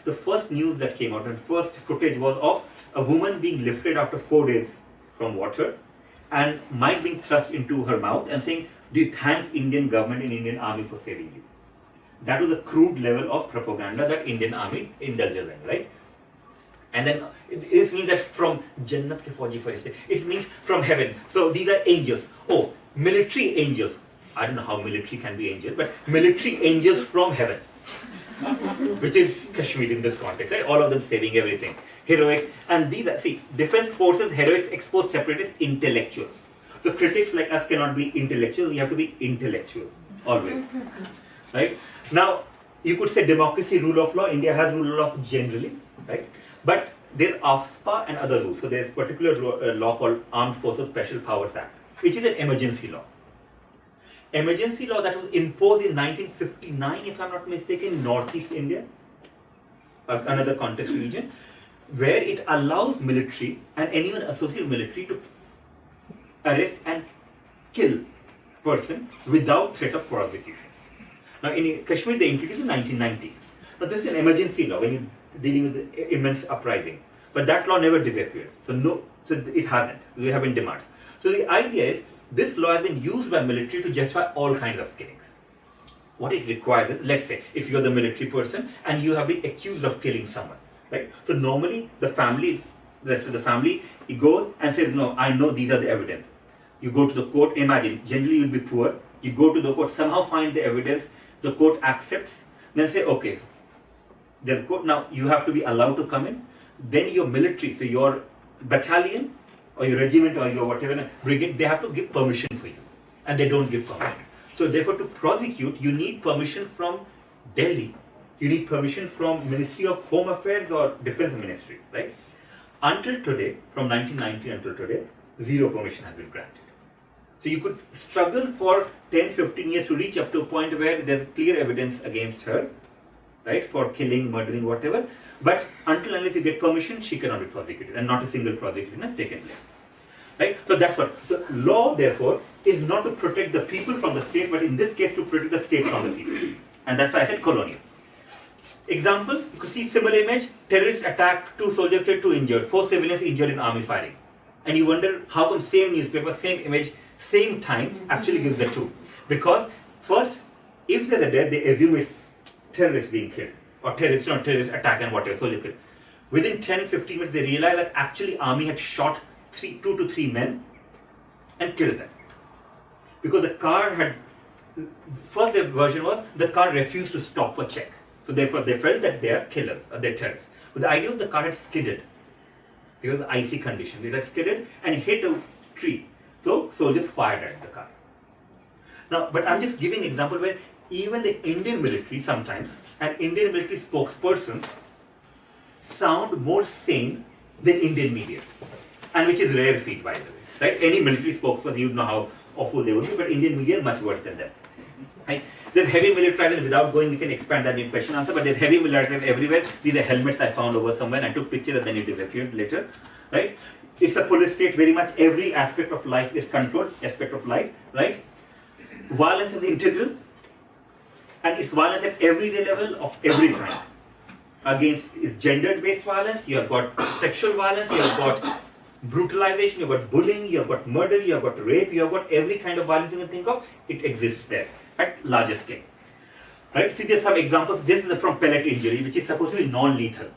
The first news that came out and first footage was of a woman being lifted after 4 days from water and mic being thrust into her mouth and saying, do you thank Indian government and Indian army for saving you? That was a crude level of propaganda that Indian army indulges in, right? And then it means that from Jannat ke Fauji Farishte, it means from heaven. So these are angels. Oh, military angels. I don't know how military can be angels, but military angels from heaven. Which is Kashmir in this context, right? All of them saving everything. Heroics. And these are, see, defense forces, heroics expose separatists, intellectuals. So critics like us cannot be intellectuals, we have to be intellectuals. Always. Right? Now, you could say democracy, rule of law. India has rule of law generally, right? But there's AFSPA and other rules. So there's particular law called Armed Forces Special Powers Act, which is an emergency law. Emergency law that was imposed in 1959, if I'm not mistaken, in Northeast India, another contest region, where it allows military and anyone associated with military to arrest and kill person without threat of prosecution. Now in Kashmir they introduced in 1990. But this is an emergency law when you're dealing with the immense uprising. But that law never disappears. So it hasn't. There have been demands. So the idea is this law has been used by military to justify all kinds of killings. What it requires is, let's say, if you're the military person and you have been accused of killing someone, right? So normally the family, he goes and says, no, I know these are the evidence. You go to the court, imagine, generally you'll be poor, you go to the court, somehow find the evidence, the court accepts, then say, okay, there's court, now you have to be allowed to come in. Then your military, so your battalion, or your regiment or your whatever brigade, they have to give permission for you. And they don't give permission. So therefore to prosecute, you need permission from Delhi. You need permission from Ministry of Home Affairs or Defense Ministry, right? Until today, from 1990 until today, zero permission has been granted. So you could struggle for 10, 15 years to reach up to a point where there's clear evidence against her, right, for killing, murdering, whatever. But until unless you get permission, she cannot be prosecuted, and not a single prosecution has taken place. Right? So that's what. The law, therefore, is not to protect the people from the state, but in this case to protect the state from the people. And that's why I said colonial. Example, you could see similar image, terrorist attack, 2 soldiers killed, 2 injured, 4 civilians injured in army firing. And you wonder how come same newspaper, same image, same time actually gives the truth. Because first, if there's a death, they assume it's terrorists being killed. Or terrorist attack and whatever, soldiers killed. Within 10-15 minutes, they realized that actually army had shot 2 to 3 men and killed them. Because the car had, first their version was, the car refused to stop for check. So therefore they felt that they are killers, or they're terrorists. But the idea was the car had skidded. Because of the icy condition. It had skidded and hit a tree. So soldiers fired at the car. Now, but I'm just giving an example where even the Indian military sometimes, and Indian military spokespersons sound more sane than Indian media, and which is rare feat, by the way. Right? Any military spokesperson, you know how awful they would be, but Indian media is much worse than them. Right? There's heavy militarization. Without going, we can expand that in question answer, but there's heavy militarization everywhere. These are helmets I found over somewhere, and I took pictures and then it disappeared later. Right? It's a police state. Very much every aspect of life is controlled. Aspect of life, right? Violence is integral, and it's violence at everyday level of every kind. Against is gender-based violence. You have got sexual violence. You have got brutalization. You have got bullying. You have got murder. You have got rape. You have got every kind of violence you can think of. It exists there at larger scale. Right? See, there's some examples. This is from pellet injury, which is supposed to be non-lethal.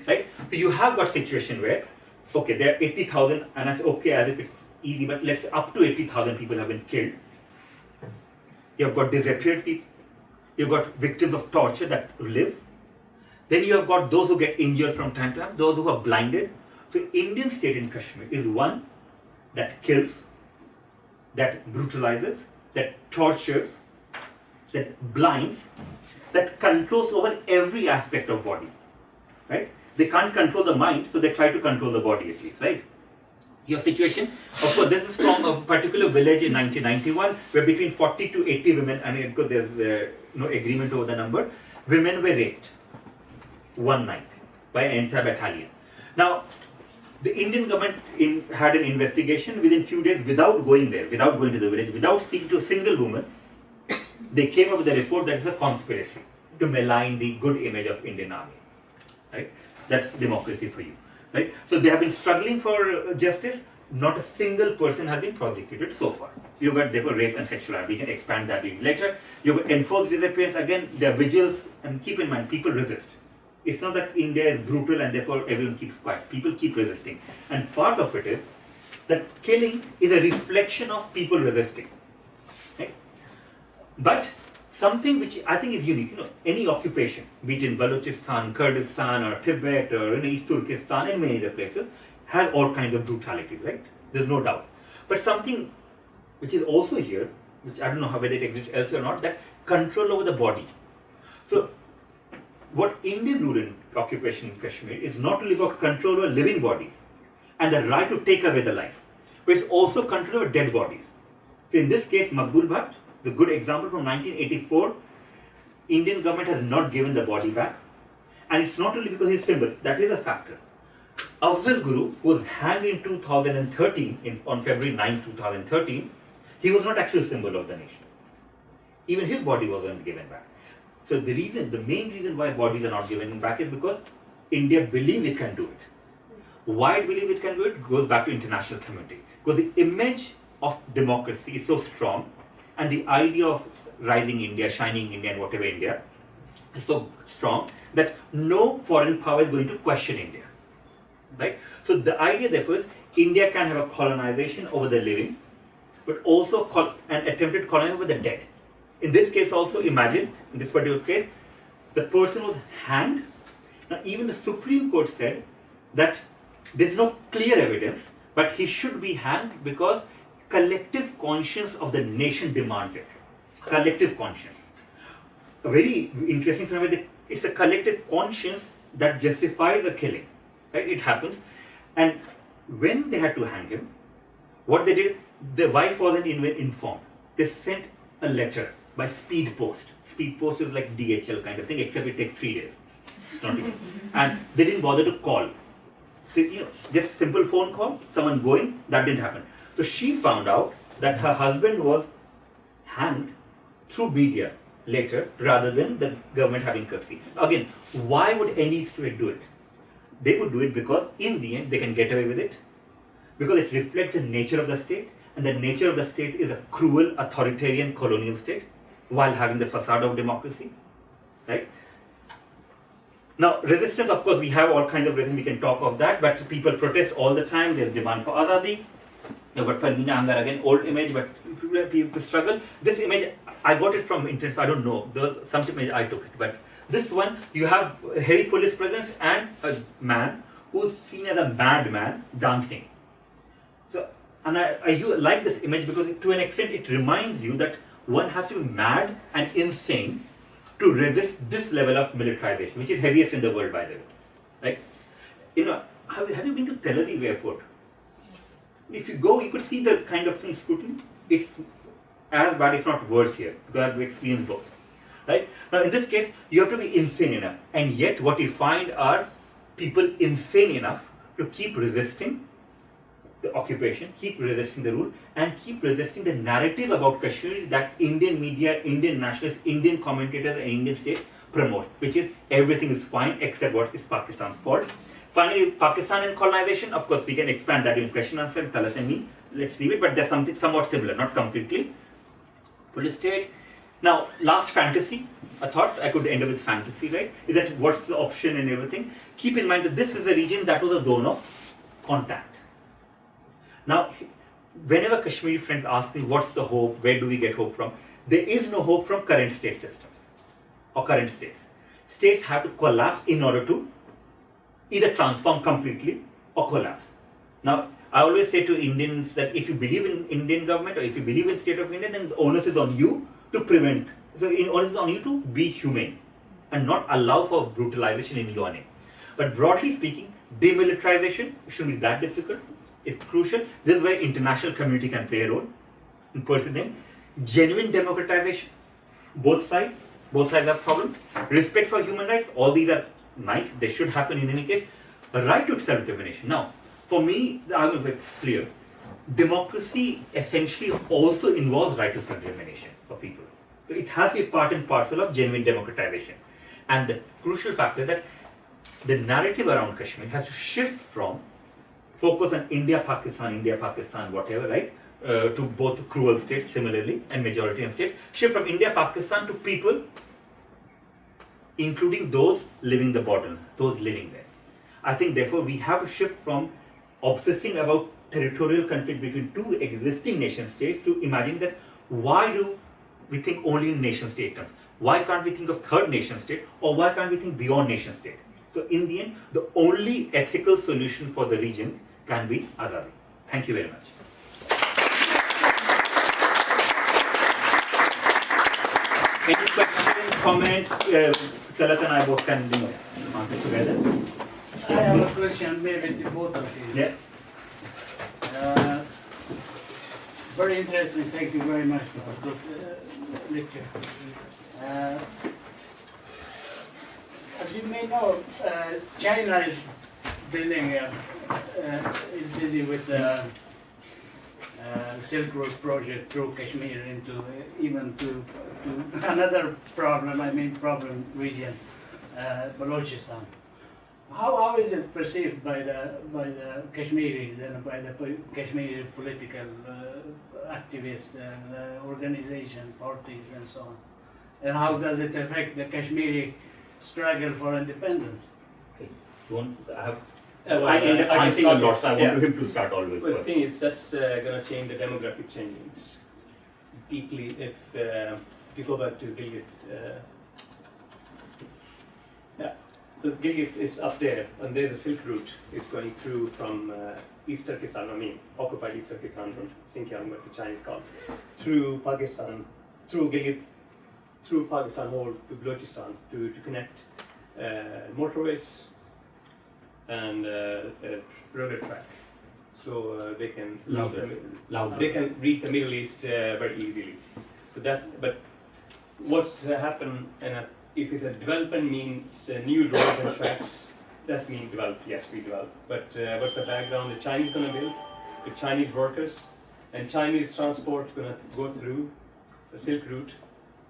Right? So you have got situation where, okay, there are 80,000, and I say, okay, as if it's easy, but let's say up to 80,000 people have been killed. You have got disappeared people. You've got victims of torture that live. Then you have got those who get injured from time to time, those who are blinded. So Indian state in Kashmir is one that kills, that brutalizes, that tortures, that blinds, that controls over every aspect of body. Right? They can't control the mind, so they try to control the body at least, right? Your situation, of course, this is from a particular village in 1991, where between 40 to 80 women, and of course there's no agreement over the number, women were raped one night by an entire battalion. Now, the Indian government had an investigation within few days without going there, without going to the village, without speaking to a single woman. They came up with a report that is a conspiracy to malign the good image of Indian army. Right? That's democracy for you. Right? So they have been struggling for justice. Not a single person has been prosecuted so far. You've got therefore rape and sexual abuse. We can expand that later. You've got enforced disappearance. Again, there are vigils, and keep in mind, people resist. It's not that India is brutal and therefore everyone keeps quiet. People keep resisting. And part of it is that killing is a reflection of people resisting. Right? But something which I think is unique, any occupation, be it in Balochistan, Kurdistan, or Tibet, or in East Turkestan, and many other places, has all kinds of brutalities, right? There's no doubt. But something which is also here, which I don't know whether it exists elsewhere or not, that control over the body. So, what Indian rule in occupation in Kashmir is not only about control over living bodies and the right to take away the life, but it's also control over dead bodies. So, in this case, Talat Bhat, the good example from 1984, Indian government has not given the body back, and it's not only because he's symbol, that is a factor. Afzal Guru, who was hanged in 2013, on February 9, 2013, he was not actually a symbol of the nation. Even his body wasn't given back. So the main reason why bodies are not given back is because India believes it can do it. Why it believes it can do it goes back to international community. Because the image of democracy is so strong, and the idea of rising India, shining India, and whatever India is so strong that no foreign power is going to question India. Right? So the idea therefore is India can have a colonization over the living, but also an attempted colonization over the dead. In this case also, imagine, in this particular case, the person was hanged. Now even the Supreme Court said that there is no clear evidence, but he should be hanged because collective conscience of the nation demands it. Collective conscience. A very interesting phenomenon. It's a collective conscience that justifies a killing. Right? It happens. And when they had to hang him, what they did, the wife wasn't informed. They sent a letter by speed post. Speed post is like DHL kind of thing, except it takes 3 days. Not even. And they didn't bother to call. So, just simple phone call, someone going, that didn't happen. So she found out that her husband was hanged through media later rather than the government having courtesy. Again, why would any state do it? They would do it because in the end they can get away with it, because it reflects the nature of the state, and the nature of the state is a cruel, authoritarian, colonial state while having the facade of democracy. Right? Now, resistance, of course, we have all kinds of reasons, we can talk of that, but people protest all the time. There's demand for azadi. You've got Parmeena Angar, again, old image, but people struggle. This image, I got it from internet, so I don't know. Some image I took it, but this one, you have heavy police presence and a man who's seen as a madman dancing. So, and I like this image because to an extent it reminds you that one has to be mad and insane to resist this level of militarization, which is heaviest in the world, by the way. Right? You know, have you been to Tel Aviv airport? If you go, you could see the kind of scrutiny. It's as bad, if not worse here, because I've experienced both. Right? Now, in this case, you have to be insane enough, and yet what you find are people insane enough to keep resisting the occupation, keep resisting the rule, and keep resisting the narrative about Kashmir that Indian media, Indian nationalists, Indian commentators, and Indian state promotes, which is everything is fine except what is Pakistan's fault. Finally, Pakistan and colonization, of course, we can expand that in question answer, Talat and me. Let's leave it, but there's something somewhat similar, not completely. Police state. Now, last fantasy, I thought I could end up with fantasy, right? Is that what's the option and everything? Keep in mind that this is a region that was a zone of contact. Now, whenever Kashmiri friends ask me what's the hope, where do we get hope from, there is no hope from current state systems or current states. States have to collapse in order to either transform completely or collapse. Now, I always say to Indians that if you believe in Indian government or if you believe in state of India, then the onus is on you to prevent. So, the onus is on you to be humane and not allow for brutalization in your name. But broadly speaking, demilitarization shouldn't be that difficult. It's crucial. This is where international community can play a role in pursuing genuine democratization. Both sides have problems. Respect for human rights, all these are nice. They should happen in any case. A right to self-determination. Now, for me, the argument is very clear. Democracy essentially also involves right to self-determination for people. So it has to be part and parcel of genuine democratization. And the crucial factor is that the narrative around Kashmir has to shift from focus on India, Pakistan, whatever, right? To both cruel states similarly and majoritarian states. Shift from India, Pakistan to people, including those living the border, those living there. I think therefore we have to shift from obsessing about territorial conflict between two existing nation states to imagine that why do we think only in nation state terms? Why can't we think of third nation state, or why can't we think beyond nation state? So in the end, the only ethical solution for the region can be Azadi. Thank you very much. Any question, comment? Talat and I both can answer together. I have a question maybe to both of you. Yeah. Very interesting. Thank you very much for the lecture. As you may know, China is building, is busy with the Silk Road project through Kashmir into even to another problem region, Balochistan. How is it perceived by the Kashmiris and by the Kashmiri political activists and organization parties and so on? And how does it affect the Kashmiri struggle for independence? I end up answering a lot, so I want him to start always. Well, the thing is, that's going to change the demographic changes deeply if you go back to Gilgit. The Gilgit is up there, and there's a Silk Route. It's going through from East Turkestan, occupied East Turkestan from Xinjiang, what the Chinese call, through Pakistan, through Gilgit, through Pakistan whole to Balochistan to connect motorways and railway track, so they can reach the Middle East very easily. So but what's happened? If it's a development means new roads and tracks, that's mean develop. Yes, we develop. But what's the background? The Chinese going to build with Chinese workers, and Chinese transport going to go through the Silk Route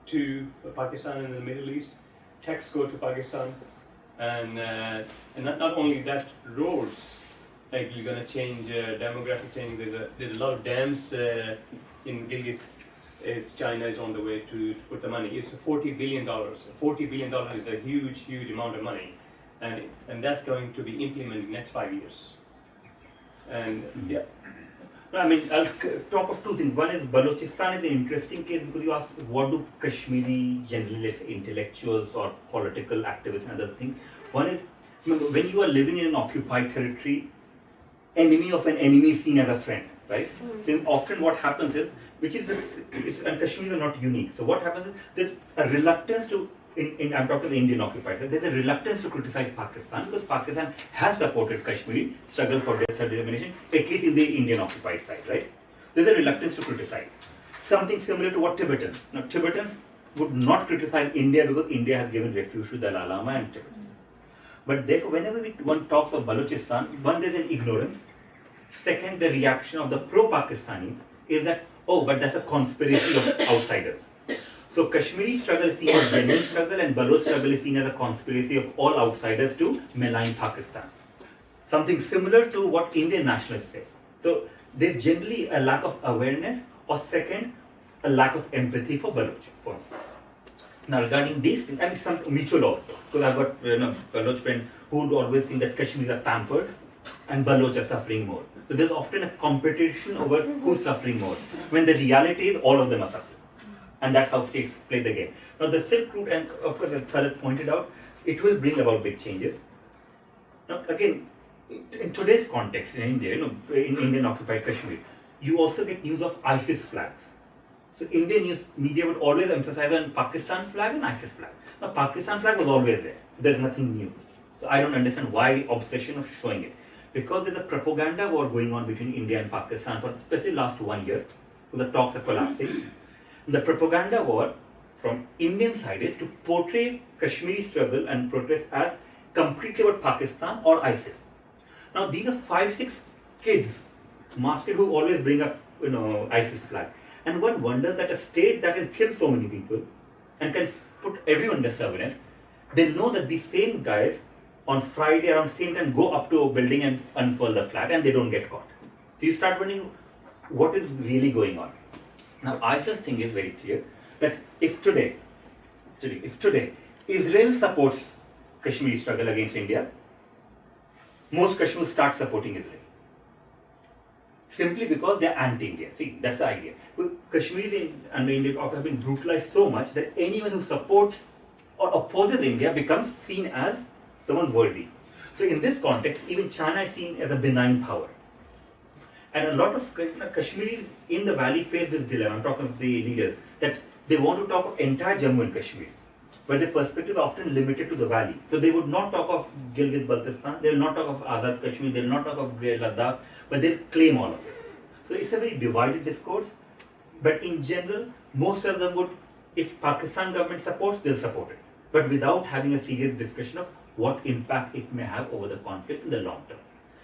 to Pakistan and the Middle East. Techs go to Pakistan, and not only that, roads like you're going to change demographic change. There's a lot of dams in Gilgit. China is on the way to put the money. It's $40 billion. $40 billion is a huge amount of money, and that's going to be implemented in the next 5 years. And yeah. I mean, I'll talk of two things. One is Balochistan is an interesting case because you asked what do Kashmiri generalists, intellectuals or political activists and others think. One is, when you are living in an occupied territory, enemy of an enemy is seen as a friend, right? Then often what happens is, which is this, and Kashmir is not unique. So what happens is there's a reluctance to, I'm talking the Indian occupied side, there's a reluctance to criticize Pakistan because Pakistan has supported Kashmiri struggle for their self-determination, at least in the Indian occupied side, right? There's a reluctance to criticize. Something similar to what Tibetans. Now Tibetans would not criticize India because India has given refuge to Dalai Lama and Tibetans. But therefore, whenever one talks of Balochistan, one, there's an ignorance. Second, the reaction of the pro-Pakistanis is that, oh, but that's a conspiracy of outsiders. So Kashmiri struggle is seen as a genuine struggle and Baloch struggle is seen as a conspiracy of all outsiders to malign Pakistan. Something similar to what Indian nationalists say. So there's generally a lack of awareness, or second, a lack of empathy for Baloch, for instance. Now regarding this, and some mutual also, because I've got Baloch friend who would always think that Kashmiris are pampered and Baloch are suffering more. So there's often a competition over who's suffering more, when the reality is all of them are suffering. And that's how states play the game. Now the Silk Route, and of course as Talat pointed out, it will bring about big changes. Now again, in today's context in India, in Indian occupied Kashmir, you also get news of ISIS flags. So Indian news media would always emphasize on Pakistan flag and ISIS flag. Now Pakistan flag was always there. There's nothing new. So I don't understand why the obsession of showing it. Because there's a propaganda war going on between India and Pakistan for especially last 1 year. So the talks are collapsing. The propaganda war from Indian side is to portray Kashmiri struggle and protest as completely about Pakistan or ISIS. Now these are 5-6 kids masked who always bring up ISIS flag. And one wonders that a state that can kill so many people and can put everyone under surveillance, they know that these same guys on Friday around same time go up to a building and unfurl the flag and they don't get caught. So you start wondering what is really going on. Now ISIS thing is very clear that if today Israel supports Kashmiri struggle against India, most Kashmiris start supporting Israel. Simply because they are anti-India. See, that's the idea. Kashmiris under India have been brutalized so much that anyone who supports or opposes India becomes seen as someone worthy. So in this context, even China is seen as a benign power. And a lot of Kashmiris in the valley face this dilemma. I'm talking of the leaders, that they want to talk of entire Jammu and Kashmir, but their perspective is often limited to the valley. So they would not talk of Gilgit-Baltistan, they will not talk of Azad Kashmir, they will not talk of Ladakh, but they'll claim all of it. So it's a very divided discourse, but in general, most of them would, if Pakistan government supports, they'll support it, but without having a serious discussion of what impact it may have over the conflict in the long term.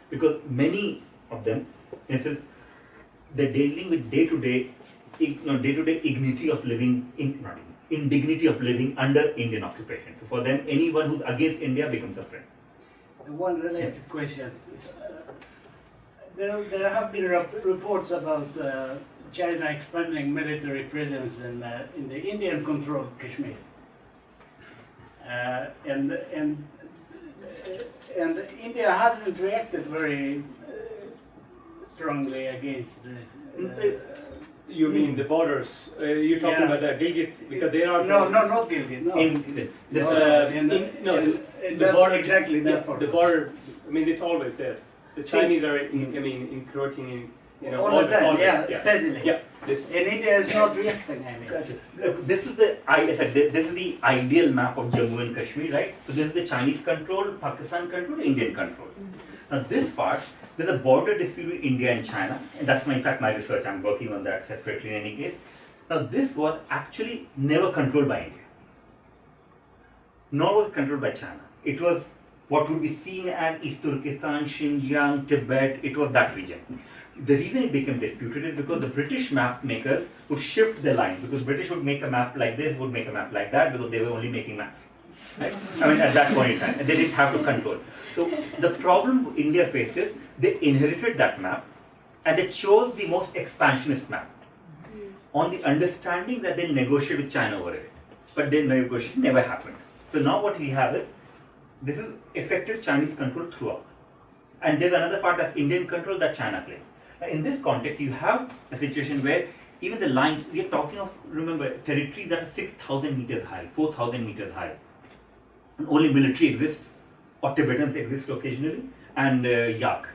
Because many of them, in a sense, they're dealing with day-to-day indignity of living, indignity of living under Indian occupation. So for them, anyone who's against India becomes a friend. One related question. There have been reports about China expanding military presence in the Indian-controlled Kashmir, and India hasn't reacted very strongly against this. You mean the borders? You're talking about the Gilgit, because there are no, not Gilgit. No, the border, exactly that part. The border. I mean, it's always there. The Chinese are, encroaching in, all the time. Steadily. Yeah. And India is not reacting. Look, this is the ideal map of Jammu and Kashmir, right? So this is the Chinese control, Pakistan control, Indian control. Now this part, there's a border dispute between India and China, and that's in fact my research. I'm working on that separately in any case. Now this was actually never controlled by India, nor was it controlled by China. It was what would be seen as East Turkestan, Xinjiang, Tibet. It was that region. The reason it became disputed is because the British map makers would shift the lines, because British would make a map like this, would make a map like that, because they were only making maps. Right? I mean, at that point in time, and they didn't have to control. So the problem India faced is they inherited that map and they chose the most expansionist map on the understanding that they'll negotiate with China over it. But their negotiation never happened. So now what we have is, this is effective Chinese control throughout. And there's another part that's Indian control that China claims. Now in this context, you have a situation where even the lines, we are talking of, remember, territory that is 6,000 meters high, 4,000 meters high. And only military exists, or Tibetans exist occasionally, and Yak.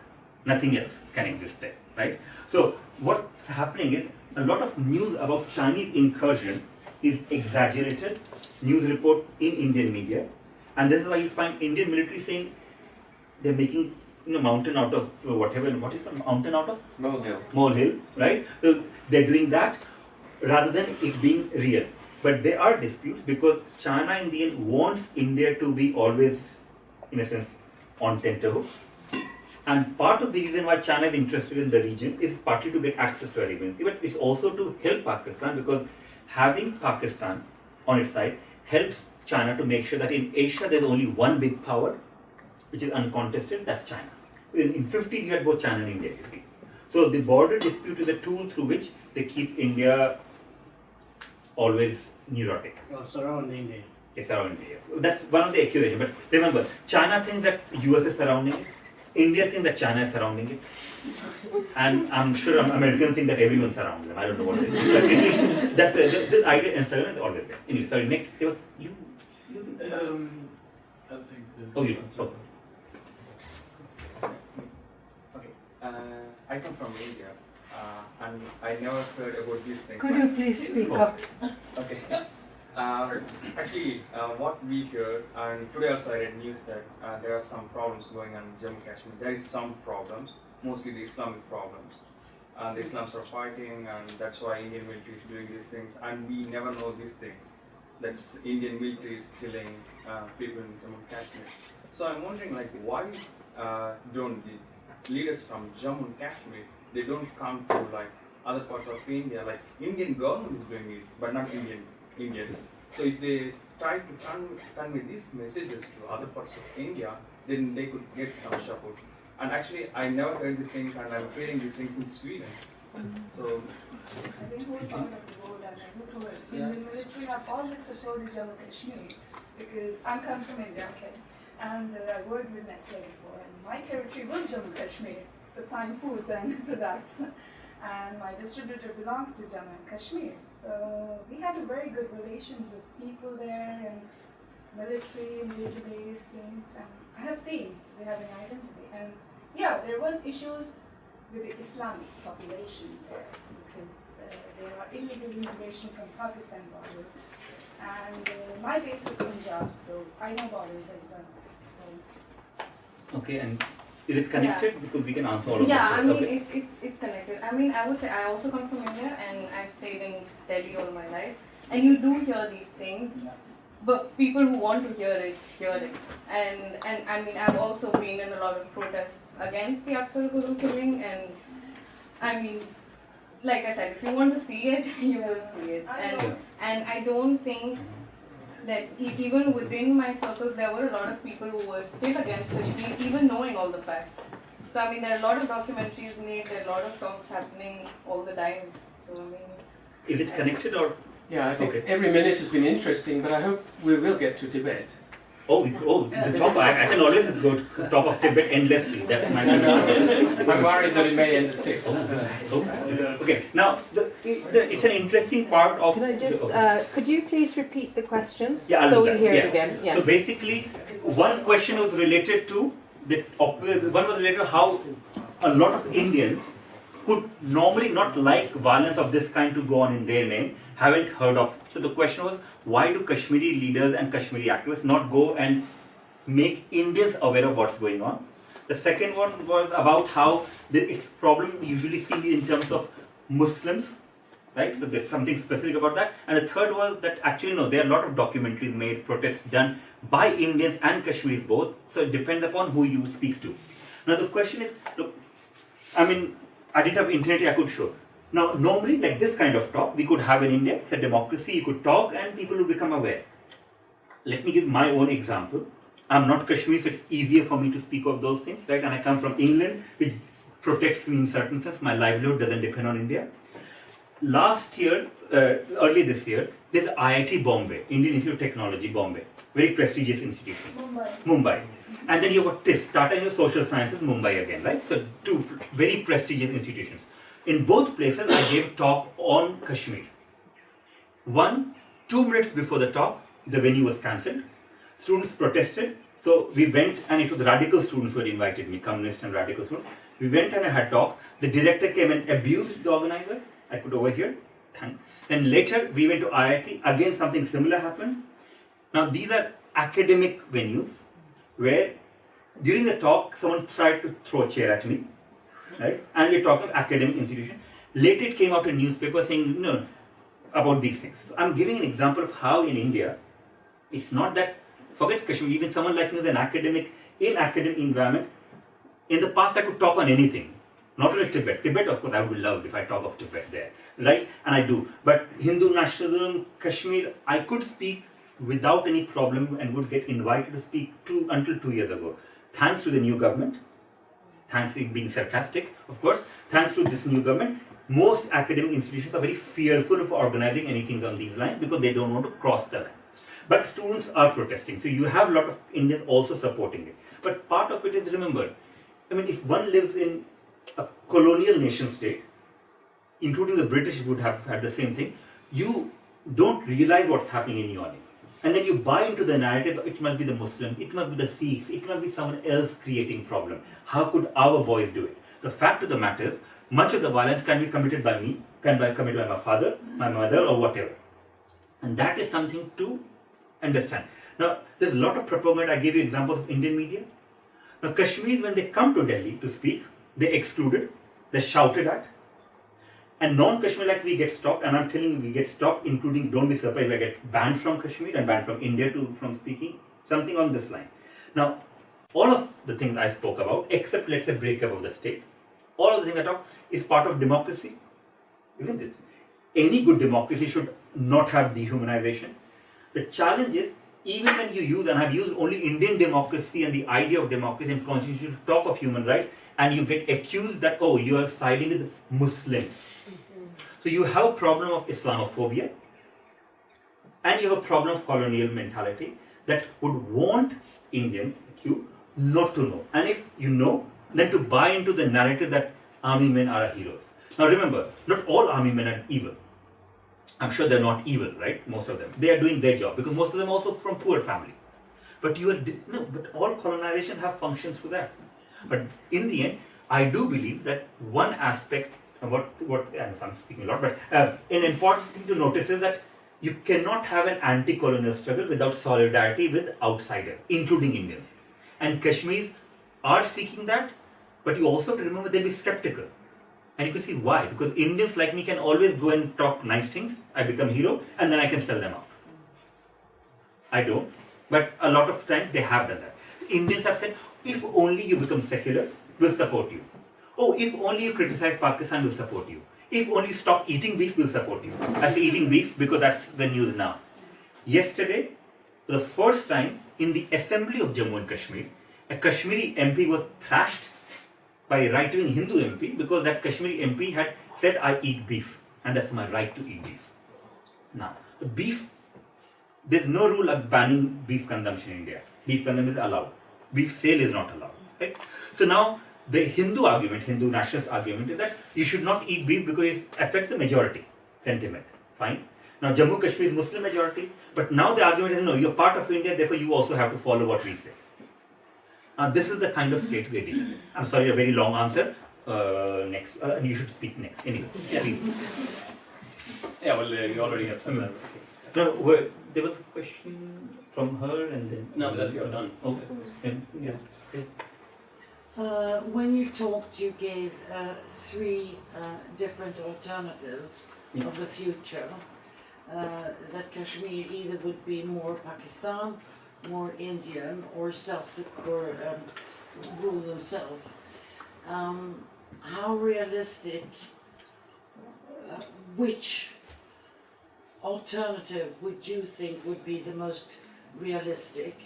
Nothing else can exist there, right? So what's happening is, a lot of news about Chinese incursion is exaggerated news report in Indian media, and this is why you find Indian military saying they're making mountain out of whatever. What is the mountain out of? Molehill, right? So they're doing that rather than it being real. But there are disputes because China in the end wants India to be always, in a sense, on tenterhooks. And part of the reason why China is interested in the region is partly to get access to our agency, but it's also to help Pakistan, because having Pakistan on its side helps China to make sure that in Asia there's only one big power, which is uncontested, that's China. In 50s you had both China and India, you see. So the border dispute is a tool through which they keep India always neurotic. Surrounding India. It's surrounding India. So that's one of the accusations. But remember, China thinks that US is surrounding it. India thinks that China is surrounding it. And I'm sure Americans think that everyone's surrounding them. I don't know what it is. But anyway, that's the idea and surrounding is always there. Anyway, sorry, next, there was you. I think Oh, you. Oh. Okay. I come from India, and I never heard about these things. Could you please speak up? Okay. Actually, what we hear, and today also I read news that there are some problems going on in Jammu Kashmir. There is some problems, mostly the Islamic problems. The Islams are fighting, and that's why Indian military is doing these things. And we never know these things. That's Indian military is killing people in Jammu Kashmir. So I'm wondering, like, why don't the leaders from Jammu and Kashmir, they don't come to like other parts of India? Like Indian government is doing it, but not Indians. So if they try to convey these messages to other parts of India, then they could get some support. And actually, I never heard these things, and I'm hearing these things in Sweden. So I think whole part of the world, and I look towards the Indian military have always supported Jammu Kashmir, because I'm come from India, okay, and I worked with Nestle before, and my territory was Jammu Kashmir, supplying foods and products, and my distributor belongs to Jammu and Kashmir. So we had a very good relations with people there, and military, military-based things, and I have seen they have an identity. And yeah, there was issues with the Islamic population there, because there are illegal immigration from Pakistan borders, and my base is Punjab, so I know borders as well. Okay, and is it connected? Because we can answer all of Yeah, that. I mean, Okay. it's connected. I mean, I would say I also come from India, and I've stayed in Delhi all my life. And you do hear these things, but people who want to hear it, hear it. And I mean, I've also been in a lot of protests against the Afzal Guru killing, and I mean, like I said, if you want to see it, you will see it. And I don't think that even within my circles, there were a lot of people who were still against Kashmir, even knowing all the facts. So I mean, there are a lot of documentaries made, there are a lot of talks happening all the time. So I mean, Is it connected or? Yeah, I think Okay. every minute has been interesting, but I hope we will get to Tibet. The top, I can always go to top of Tibet endlessly. That's my I'm worried that it may end at 6. Okay, now, it's an interesting part of... Can I just, could you please repeat the questions? Yeah, I'll so do we that. hear Yeah. it again. Yeah. So basically, one question was related to, one was related to how a lot of Indians who normally not like violence of this kind to go on in their name, haven't heard of. So the question was, why do Kashmiri leaders and Kashmiri activists not go and make Indians aware of what's going on? The second one was about how it's problem usually seen in terms of Muslims, right? So there's something specific about that. And the third was that actually no, there are a lot of documentaries made, protests done by Indians and Kashmiris both. So it depends upon who you speak to. Now the question is, look, I mean, I didn't have internet, I could show. Now, normally, like this kind of talk, we could have in India, it's a democracy, you could talk and people will become aware. Let me give my own example. I'm not Kashmiri, so it's easier for me to speak of those things, right? And I come from England, which protects me in certain sense. My livelihood doesn't depend on India. Last year, early this year, there's IIT Bombay, Indian Institute of Technology, Bombay. Very prestigious institution. Mumbai. And then you've got TIS, Tata Institute of Social Sciences, Mumbai again, right? So two very prestigious institutions. In both places, I gave talk on Kashmir. 2 minutes before the talk, the venue was cancelled. Students protested. So we went, and it was radical students who had invited me, communist and radical students. We went and I had talk. The director came and abused the organizer, I could overhear. Then later we went to IIT, again something similar happened. Now these are academic venues where during the talk someone tried to throw a chair at me, right? And we're talking academic institution. Later it came out in newspaper saying, no, about these things. So I'm giving an example of how in India, it's not that, forget Kashmir, even someone like me who's an academic, in academic environment, in the past I could talk on anything. Not only Tibet. Tibet, of course, I would love if I talk of Tibet there, right? And I do. But Hindu nationalism, Kashmir, I could speak without any problem and would get invited to speak until 2 years ago. Thanks to the new government, thanks to being sarcastic, of course, thanks to this new government, most academic institutions are very fearful of organizing anything on these lines because they don't want to cross the line. But students are protesting. So you have a lot of Indians also supporting it. But part of it is, remember, I mean, if one lives in a colonial nation state, including the British would have had the same thing, you don't realize what's happening in your name. And then you buy into the narrative, it must be the Muslims, it must be the Sikhs, it must be someone else creating problem. How could our boys do it? The fact of the matter is, much of the violence can be committed by me, can be committed by my father, my mother, or whatever. And that is something to understand. Now, there's a lot of propaganda. I gave you examples of Indian media. Now, Kashmiris, when they come to Delhi to speak, they excluded, they shouted at, and non-Kashmir like we get stopped, and I'm telling you, we get stopped, including, don't be surprised, we get banned from Kashmir and banned from India from speaking, something on this line. Now, all of the things I spoke about, except let's say breakup of the state, all of the things I talk is part of democracy, isn't it? Any good democracy should not have dehumanization. The challenge is, even when you use, and I've used only Indian democracy and the idea of democracy and constitution to talk of human rights, and you get accused that, oh, you are siding with Muslims. So you have a problem of Islamophobia, and you have a problem of colonial mentality that would want Indians like you not to know. And if you know, then to buy into the narrative that army men are heroes. Now remember, not all army men are evil. I'm sure they're not evil, right? Most of them. They are doing their job because most of them are also from poor family. But but all colonizations have functions through that. But in the end, I do believe that one aspect, I'm speaking a lot, but an important thing to notice is that you cannot have an anti-colonial struggle without solidarity with outsiders, including Indians. And Kashmiris are seeking that, but you also have to remember they'll be skeptical. And you can see why. Because Indians like me can always go and talk nice things, I become hero, and then I can sell them out. I don't. But a lot of times they have done that. Indians have said, if only you become secular, we'll support you. Oh, if only you criticize Pakistan, we'll support you. If only you stop eating beef, we'll support you. I say eating beef because that's the news now. Yesterday, for the first time in the assembly of Jammu and Kashmir, a Kashmiri MP was thrashed by a right-wing Hindu MP because that Kashmiri MP had said, I eat beef and that's my right to eat beef. Now, the beef, there's no rule of banning beef consumption in India. Beef consumption is allowed. Beef sale is not allowed. Right? So now, the Hindu argument, Hindu nationalist argument is that you should not eat beef because it affects the majority sentiment. Fine. Now Jammu Kashmir is Muslim majority, but now the argument is no, you're part of India, therefore you also have to follow what we say. Now this is the kind of state we're dealing with. I'm sorry, a very long answer. Next, you should speak next. Anyway, please. Yeah, well, you already have some. No, there was a question from her and then. No, that's you're done. Okay. Yeah. When you talked, you gave three different alternatives of the future. That Kashmir either would be more Pakistan, more Indian, or rule themselves. How realistic? Which alternative would you think would be the most realistic?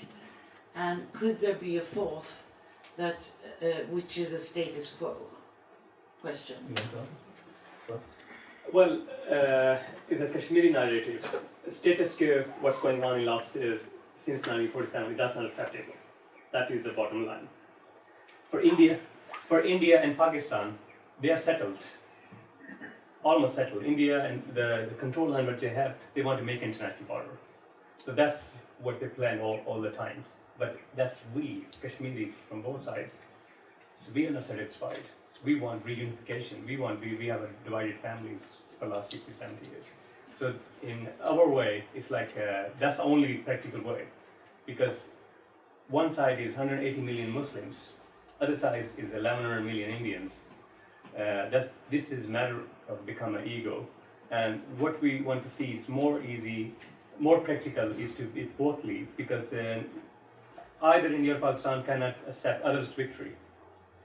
And could there be a fourth? That which is a status quo question. Well, in the Kashmiri narrative, status quo, what's going on in last is since 1947, that's not acceptable. That is the bottom line. For India and Pakistan, they are settled, almost settled. India and the control line that they have, they want to make international border. So that's what they plan all the time. But that's we, Kashmiris from both sides. So we are not satisfied. We want reunification. We have divided families for the last 60, 70 years. So in our way, it's like that's the only practical way, because one side is 180 million Muslims, other side is 1100 million Indians. This is a matter of become an ego, and what we want to see is more easy, more practical is to both leave, because either India or Pakistan cannot accept others' victory.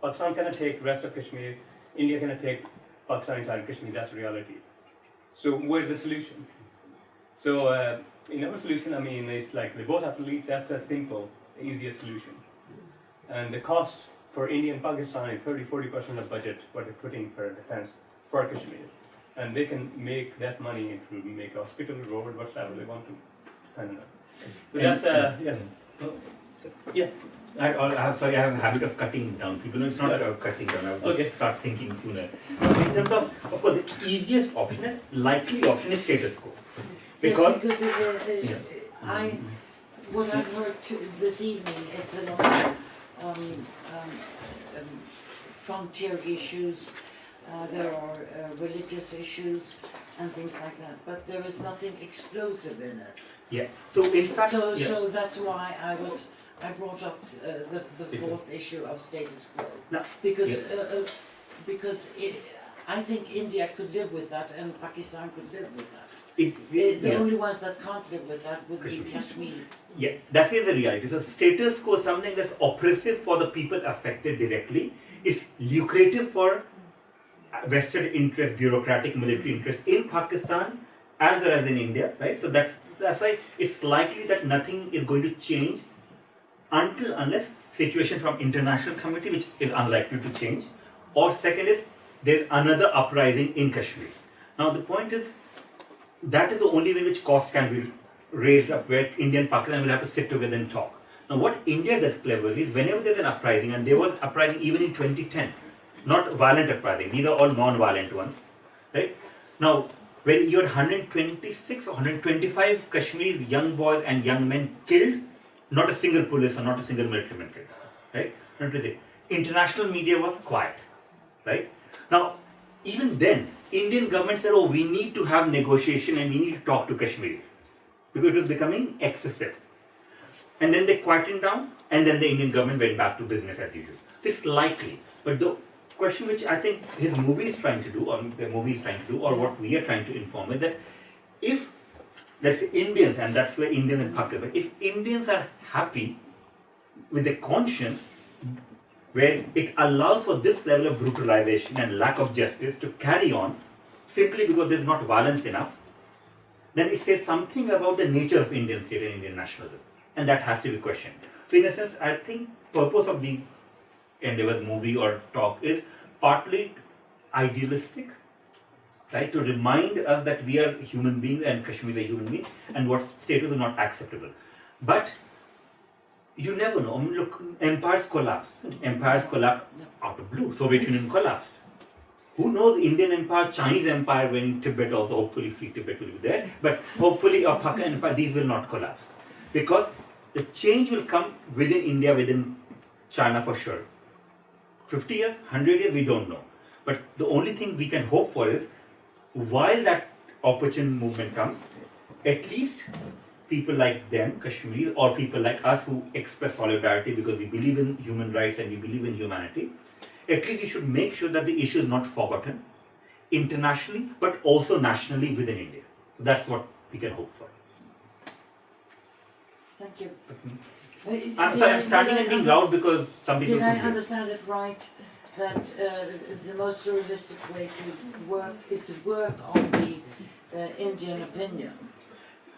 Pakistan cannot take rest of Kashmir, India cannot take Pakistan inside Kashmir, that's reality. So where's the solution? So in our solution, I mean, it's like they both have to leave, that's a simple, easiest solution. And the cost for India and Pakistan is 30-40% of budget what they're putting for defense for Kashmir. And they can make that money into make hospital, road, whatever they want to. I don't know. So that's, yeah. I have a habit of cutting down people. It's not about cutting down. I would just start thinking sooner. In terms of course, the easiest option, and likely option is status quo. Because what I've heard this evening is a lot of frontier issues. There are religious issues and things like that, but there is nothing explosive in it. Yeah. So in fact, so that's why I brought up the fourth issue of status quo, because I think India could live with that and Pakistan could live with that. The only ones that can't live with that would be Kashmir. Yeah, that is the reality. So status quo is something that's oppressive for the people affected directly. It's lucrative for vested interest, bureaucratic, military interest in Pakistan as well as in India, right? So that's why it's likely that nothing is going to change unless situation from international community, which is unlikely to change, or second is there's another uprising in Kashmir. Now the point is that is the only way in which cost can be raised up, where India and Pakistan will have to sit together and talk. Now what India does cleverly is whenever there's an uprising, and there was uprising even in 2010, not violent uprising, these are all non-violent ones, right? Now when you had 126 or 125 Kashmiri young boys and young men killed, not a single police or not a single military man killed, right? International media was quiet, right? Now, even then, Indian government said, oh, we need to have negotiation and we need to talk to Kashmiris, because it was becoming excessive. And then they quietened down, and then the Indian government went back to business as usual. It's likely, but the question which I think his movie is trying to do, or the movie is trying to do, or what we are trying to inform is that if, let's say Indians, and that's where Indians and Pakistan, if Indians are happy with their conscience, where it allows for this level of brutalization and lack of justice to carry on simply because there's not violence enough, then it says something about the nature of Indian state and Indian nationalism, and that has to be questioned. So in a sense, I think purpose of these endeavors, movie or talk, is partly idealistic, right, to remind us that we are human beings and Kashmir is a human being, and what status is not acceptable. But you never know. I mean, look, empires collapse. Empires collapse out of blue. Soviet Union collapsed. Who knows? Indian Empire, Chinese Empire, when Tibet also, hopefully free Tibet will be there, but hopefully Pakistan Empire, these will not collapse, because the change will come within India, within China for sure. 50 years, 100 years, we don't know. But the only thing we can hope for is, while that opportune movement comes, at least people like them, Kashmiris, or people like us who express solidarity because we believe in human rights and we believe in humanity, at least we should make sure that the issue is not forgotten internationally, but also nationally within India. So that's what we can hope for. Thank you. I'm sorry, I'm standing and being loud because some people Did I hear. understand it right, that the most realistic way to work is to work on the Indian opinion?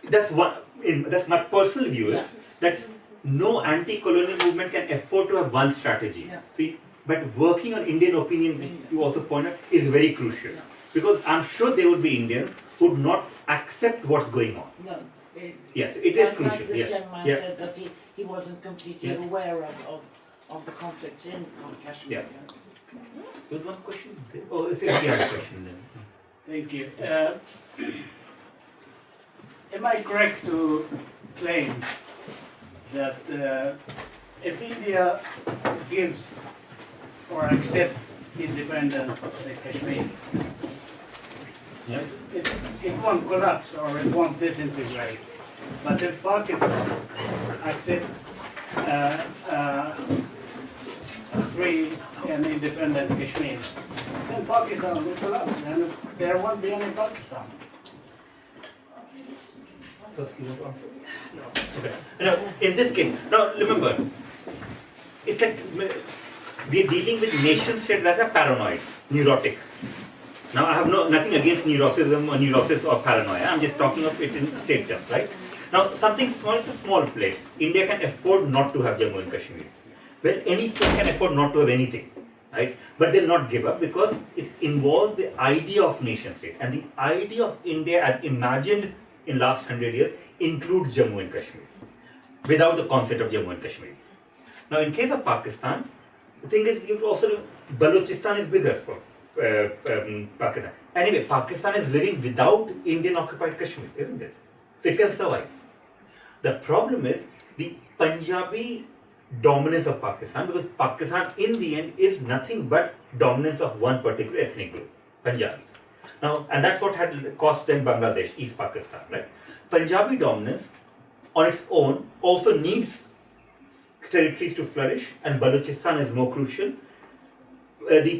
That's my personal view is that no anti-colonial movement can afford to have one strategy. See, but working on Indian opinion, which you also point out, is very crucial. Because I'm sure there would be Indians who would not accept what's going on. No. Yes, it is like crucial. Like this young man said that he wasn't completely aware of the conflicts in Kashmir. Yeah. There's one question there. Oh, is there any other question then? Thank you. Am I correct to claim that if India gives or accepts independence of Kashmir, It won't collapse or it won't disintegrate. But if Pakistan accepts free and independent Kashmir, then Pakistan will collapse and there won't be any Pakistan. Okay. Now, in this case, now remember, it's like we are dealing with nation states that are paranoid, neurotic. Now, I have nothing against neuroticism or neurosis or paranoia. I'm just talking of it in state terms, right? Now, something small is a small place. India can afford not to have Jammu and Kashmir. Well, any state can afford not to have anything, right? But they'll not give up because it involves the idea of nation state. And the idea of India as imagined in last 100 years includes Jammu and Kashmir, without the concept of Jammu and Kashmir. Now, in case of Pakistan, the thing is, you also Balochistan is bigger for Pakistan. Anyway, Pakistan is living without Indian occupied Kashmir, isn't it? So it can survive. The problem is the Punjabi dominance of Pakistan, because Pakistan in the end is nothing but dominance of one particular ethnic group, Punjabis. Now, and that's what had cost them Bangladesh, East Pakistan, right? Punjabi dominance on its own also needs territories to flourish, and Balochistan is more crucial. The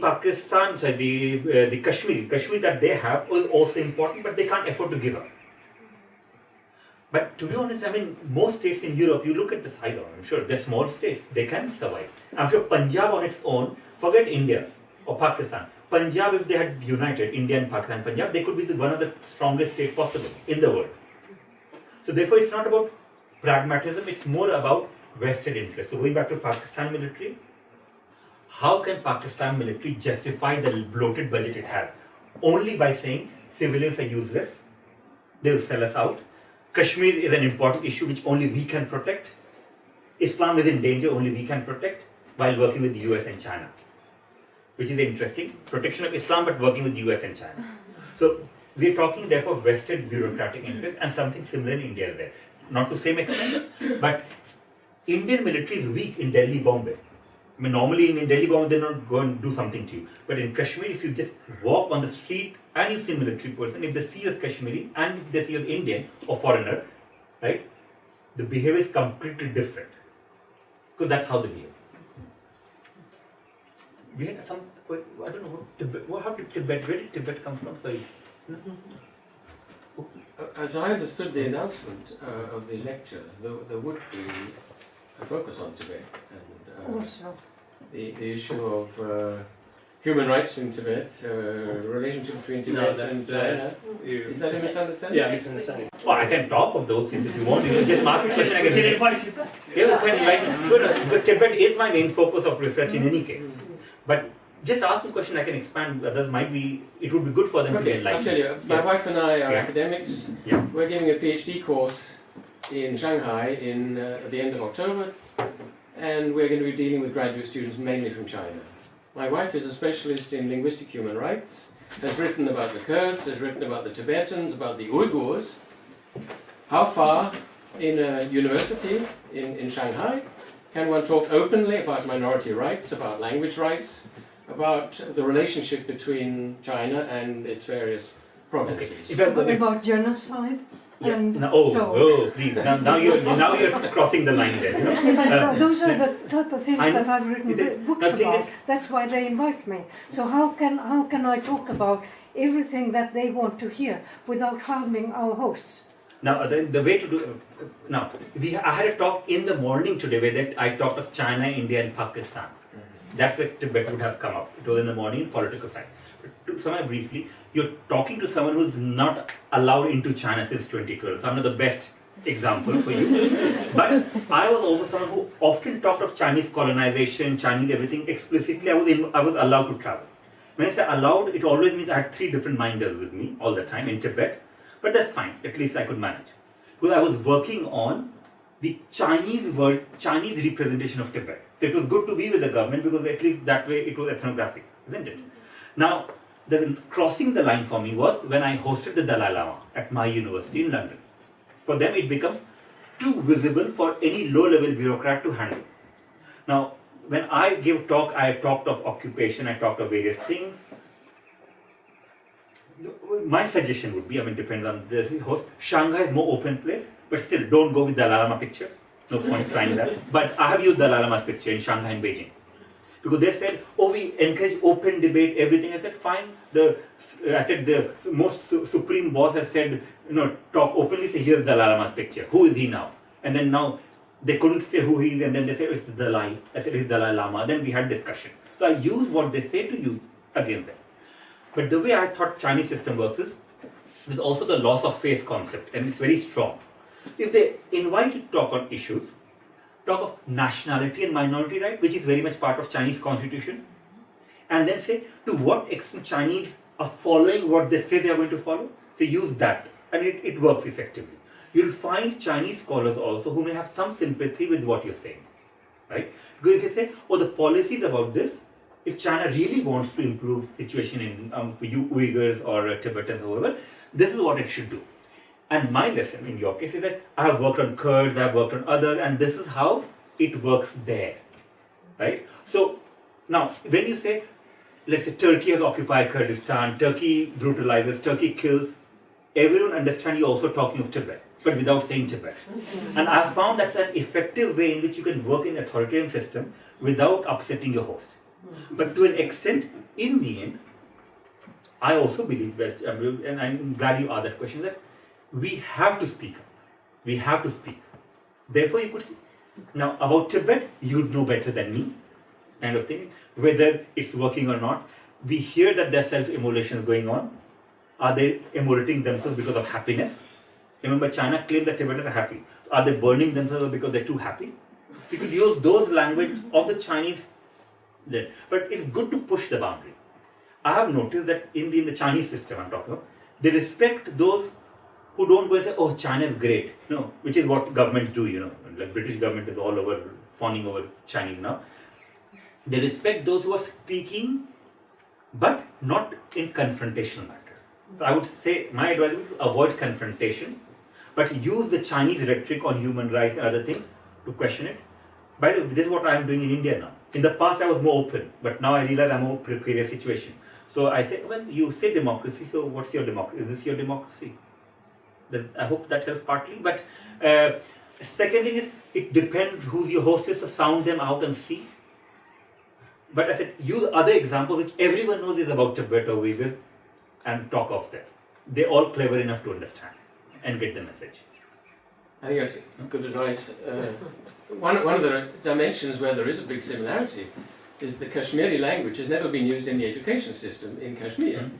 Kashmir that they have is also important, but they can't afford to give up. But to be honest, I mean, most states in Europe, you look at the size of them, I'm sure they're small states, they can survive. I'm sure Punjab on its own, forget India or Pakistan. Punjab, if they had united, India and Pakistan, Punjab, they could be one of the strongest states possible in the world. So therefore, it's not about pragmatism, it's more about vested interest. So going back to Pakistan military, how can Pakistan military justify the bloated budget it has? Only by saying civilians are useless, they will sell us out. Kashmir is an important issue which only we can protect. Islam is in danger, only we can protect, while working with the US and China. Which is interesting, protection of Islam but working with the US and China. So we are talking therefore vested bureaucratic interest, and something similar in India is there. Not to the same extent, but Indian military is weak in Delhi, Bombay. I mean, normally in Delhi, Bombay, they're not going to do something to you. But in Kashmir, if you just walk on the street and you see a military person, if they see you as Kashmiri and if they see you as Indian or foreigner, right, the behavior is completely different. Because that's how they behave. We had some, I don't know, how did Tibet, where did Tibet come from? Sorry. As I understood the announcement of the lecture, there would be a focus on Tibet and Also. the issue of human rights in Tibet, relationship between Tibet and China. Is that a misunderstanding? Yeah, misunderstanding. Oh, I can talk of those things if you want. You can just ask a question. I can invite you. Yeah, but Tibet is my main focus of research in any case. But just ask a question, I can expand. Others might be, it would be good for them to be enlightened. I'll tell you, my wife and I are academics. Yeah. We're giving a PhD course in Shanghai at the end of October, and we're going to be dealing with graduate students mainly from China. My wife is a specialist in linguistic human rights, has written about the Kurds, has written about the Tibetans, about the Uyghurs. How far in a university in Shanghai can one talk openly about minority rights, about language rights, about the relationship between China and its various provinces? Okay. What about genocide? Yeah. And Please. Now you're crossing the line there. You know? Those are the type of things that I've written books about. That's why they invite me. So how can I talk about everything that they want to hear without harming our hosts? Now the way to do it. Now I had a talk in the morning today where that I talked of China, India, and Pakistan. That's where Tibet would have come up. It was in the morning in political science. But to summarize briefly, you're talking to someone who's not allowed into China since 2012. So I'm not the best example for you. But I was also someone who often talked of Chinese colonization, Chinese everything explicitly. I was allowed to travel. When I say allowed, it always means I had 3 different minders with me all the time in Tibet. But that's fine. At least I could manage. Because I was working on the Chinese representation of Tibet. So it was good to be with the government because at least that way it was ethnographic, isn't it? Now, crossing the line for me was when I hosted the Dalai Lama at my university in London. For them, it becomes too visible for any low-level bureaucrat to handle. Now, when I give talk, I talked of occupation, I talked of various things. my suggestion would be, depends on the host, Shanghai is more open place, but still don't go with Dalai Lama picture. No point trying that. But I have used Dalai Lama's picture in Shanghai and Beijing. Because they said, we encourage open debate, everything. I said, fine. The most supreme boss has said, talk openly, say, here's Dalai Lama's picture. Who is he now? And then now, they couldn't say who he is, and then they said, it's the Dalai. I said, it's Dalai Lama. Then we had discussion. So I use what they say to use against them. But the way I thought Chinese system works is, there's also the loss of face concept, and it's very strong. If they invite you to talk on issues, talk of nationality and minority right, which is very much part of Chinese constitution, and then say to what extent Chinese are following what they say they are going to follow, so use that, and it works effectively. You'll find Chinese scholars also who may have some sympathy with what you're saying, right? Because if you say, the policies about this, if China really wants to improve situation in Uyghurs or Tibetans or whatever, this is what it should do. And my lesson in your case is that I have worked on Kurds, I have worked on others, and this is how it works there, right? So now, when you say, let's say Turkey has occupied Kurdistan, Turkey brutalizes, Turkey kills, everyone understands you're also talking of Tibet, but without saying Tibet. And I've found that's an effective way in which you can work in an authoritarian system without upsetting your host. But to an extent, in the end, I also believe that, and I'm glad you asked that question, that we have to speak up. We have to speak. Therefore, you could see. Now, about Tibet, you'd know better than me, kind of thing. Whether it's working or not, we hear that there's self-immolation is going on. Are they immolating themselves because of happiness? Remember, China claimed that Tibetans are happy. Are they burning themselves because they're too happy? We could use those language of the Chinese there. But it's good to push the boundary. I have noticed that in the Chinese system I'm talking about, they respect those who don't go and say, China is great. No, which is what governments do, Like British government is all over, fawning over Chinese now. They respect those who are speaking, but not in confrontational matter. So I would say, my advice would be to avoid confrontation, but use the Chinese rhetoric on human rights and other things to question it. By the way, this is what I am doing in India now. In the past I was more open, but now I realize I'm a more precarious situation. So I say, well, you say democracy, so what's your democracy? Is this your democracy? I hope that helps partly. But second thing is, it depends who's your host is, so sound them out and see. But I said, use other examples which everyone knows is about Tibet or Uyghurs and talk of them. They're all clever enough to understand and get the message. I think that's good advice. One of the dimensions where there is a big similarity is the Kashmiri language has never been used in the education system in Kashmir. Mm-hmm.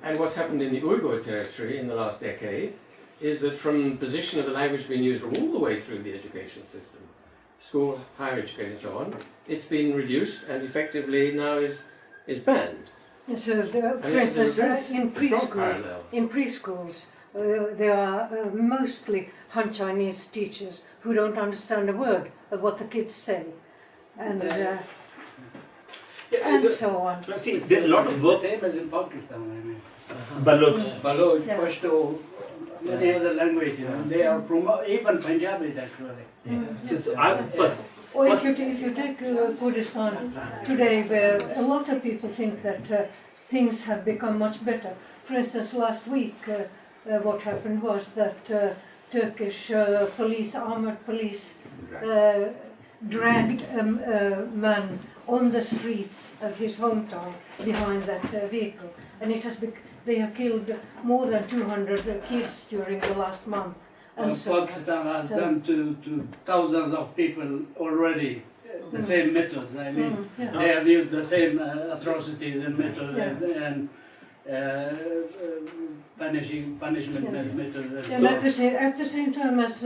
And what's happened in the Uyghur territory in the last decade is that from the position of the language being used all the way through the education system, school, higher education and so on, it's been reduced and effectively now is banned. So, for instance, in preschools, there are mostly Han Chinese teachers who don't understand a word of what the kids say, and so on. See, there's a lot of work. Same as in Pakistan, I mean. Baloch, Pashto, many other languages, they are even Punjabis actually. Or if you take Kurdistan today, where a lot of people think that things have become much better. For instance, last week, what happened was that Turkish armored police, dragged a man on the streets of his hometown behind that vehicle, and they have killed more than 200 kids during the last month. And Pakistan has done to thousands of people already the same methods. I mean, they have used the same atrocities and methods and punishment methods. And at the same time as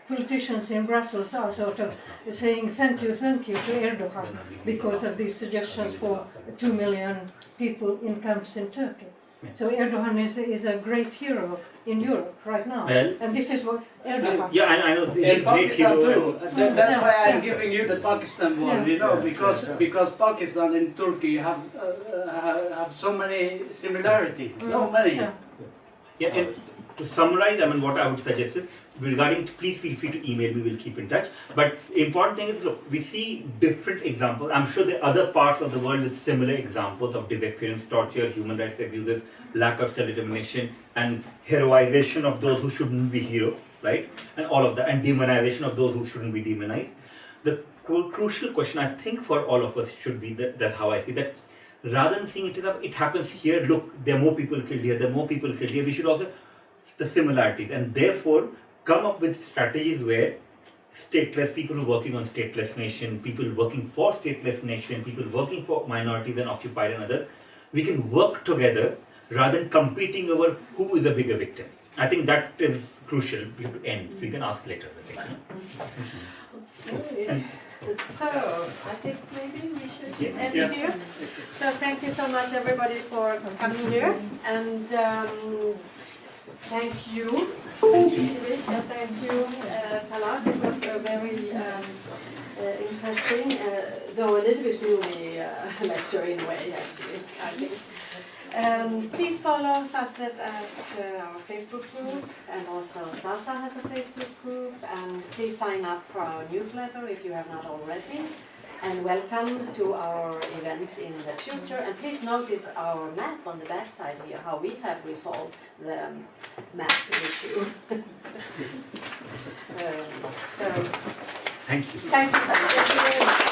politicians in Brussels are sort of saying thank you to Erdogan because of these suggestions for 2 million people in camps in Turkey. So Erdogan is a great hero in Europe right now, and this is what Erdogan. Yeah, I know he's a great hero. Too. That's why I'm giving you the Pakistan one, because Pakistan and Turkey have so many similarities, so many. Yeah, and to summarize, what I would suggest is regarding, please feel free to email me, we'll keep in touch. But important thing is, look, we see different examples. I'm sure the other parts of the world with similar examples of disappearance, torture, human rights abuses, lack of self-determination, and heroization of those who shouldn't be hero, right? And all of that, and demonization of those who shouldn't be demonized. The crucial question, I think, for all of us should be that's how I see that. Rather than seeing it happens here, look, there are more people killed here, there are more people killed here, we should also the similarities, and therefore come up with strategies where stateless people who are working on stateless nation, people working for stateless nation, people working for minorities and occupied and others, we can work together rather than competing over who is a bigger victim. I think that is crucial. We have to end, so you can ask later. So, I think maybe we should end here. So thank you so much everybody for coming here, and thank you, Dibyesh, and thank you, Talat. It was very interesting, though a little bit gloomy lecture in a way, actually, I think. Please follow Sasnet at our Facebook group, and also Sasa has a Facebook group, and please sign up for our newsletter if you have not already, and welcome to our events in the future. And please notice our map on the back side here, how we have resolved the map issue. Thank you. Thank you, Sasa. Thank you very much.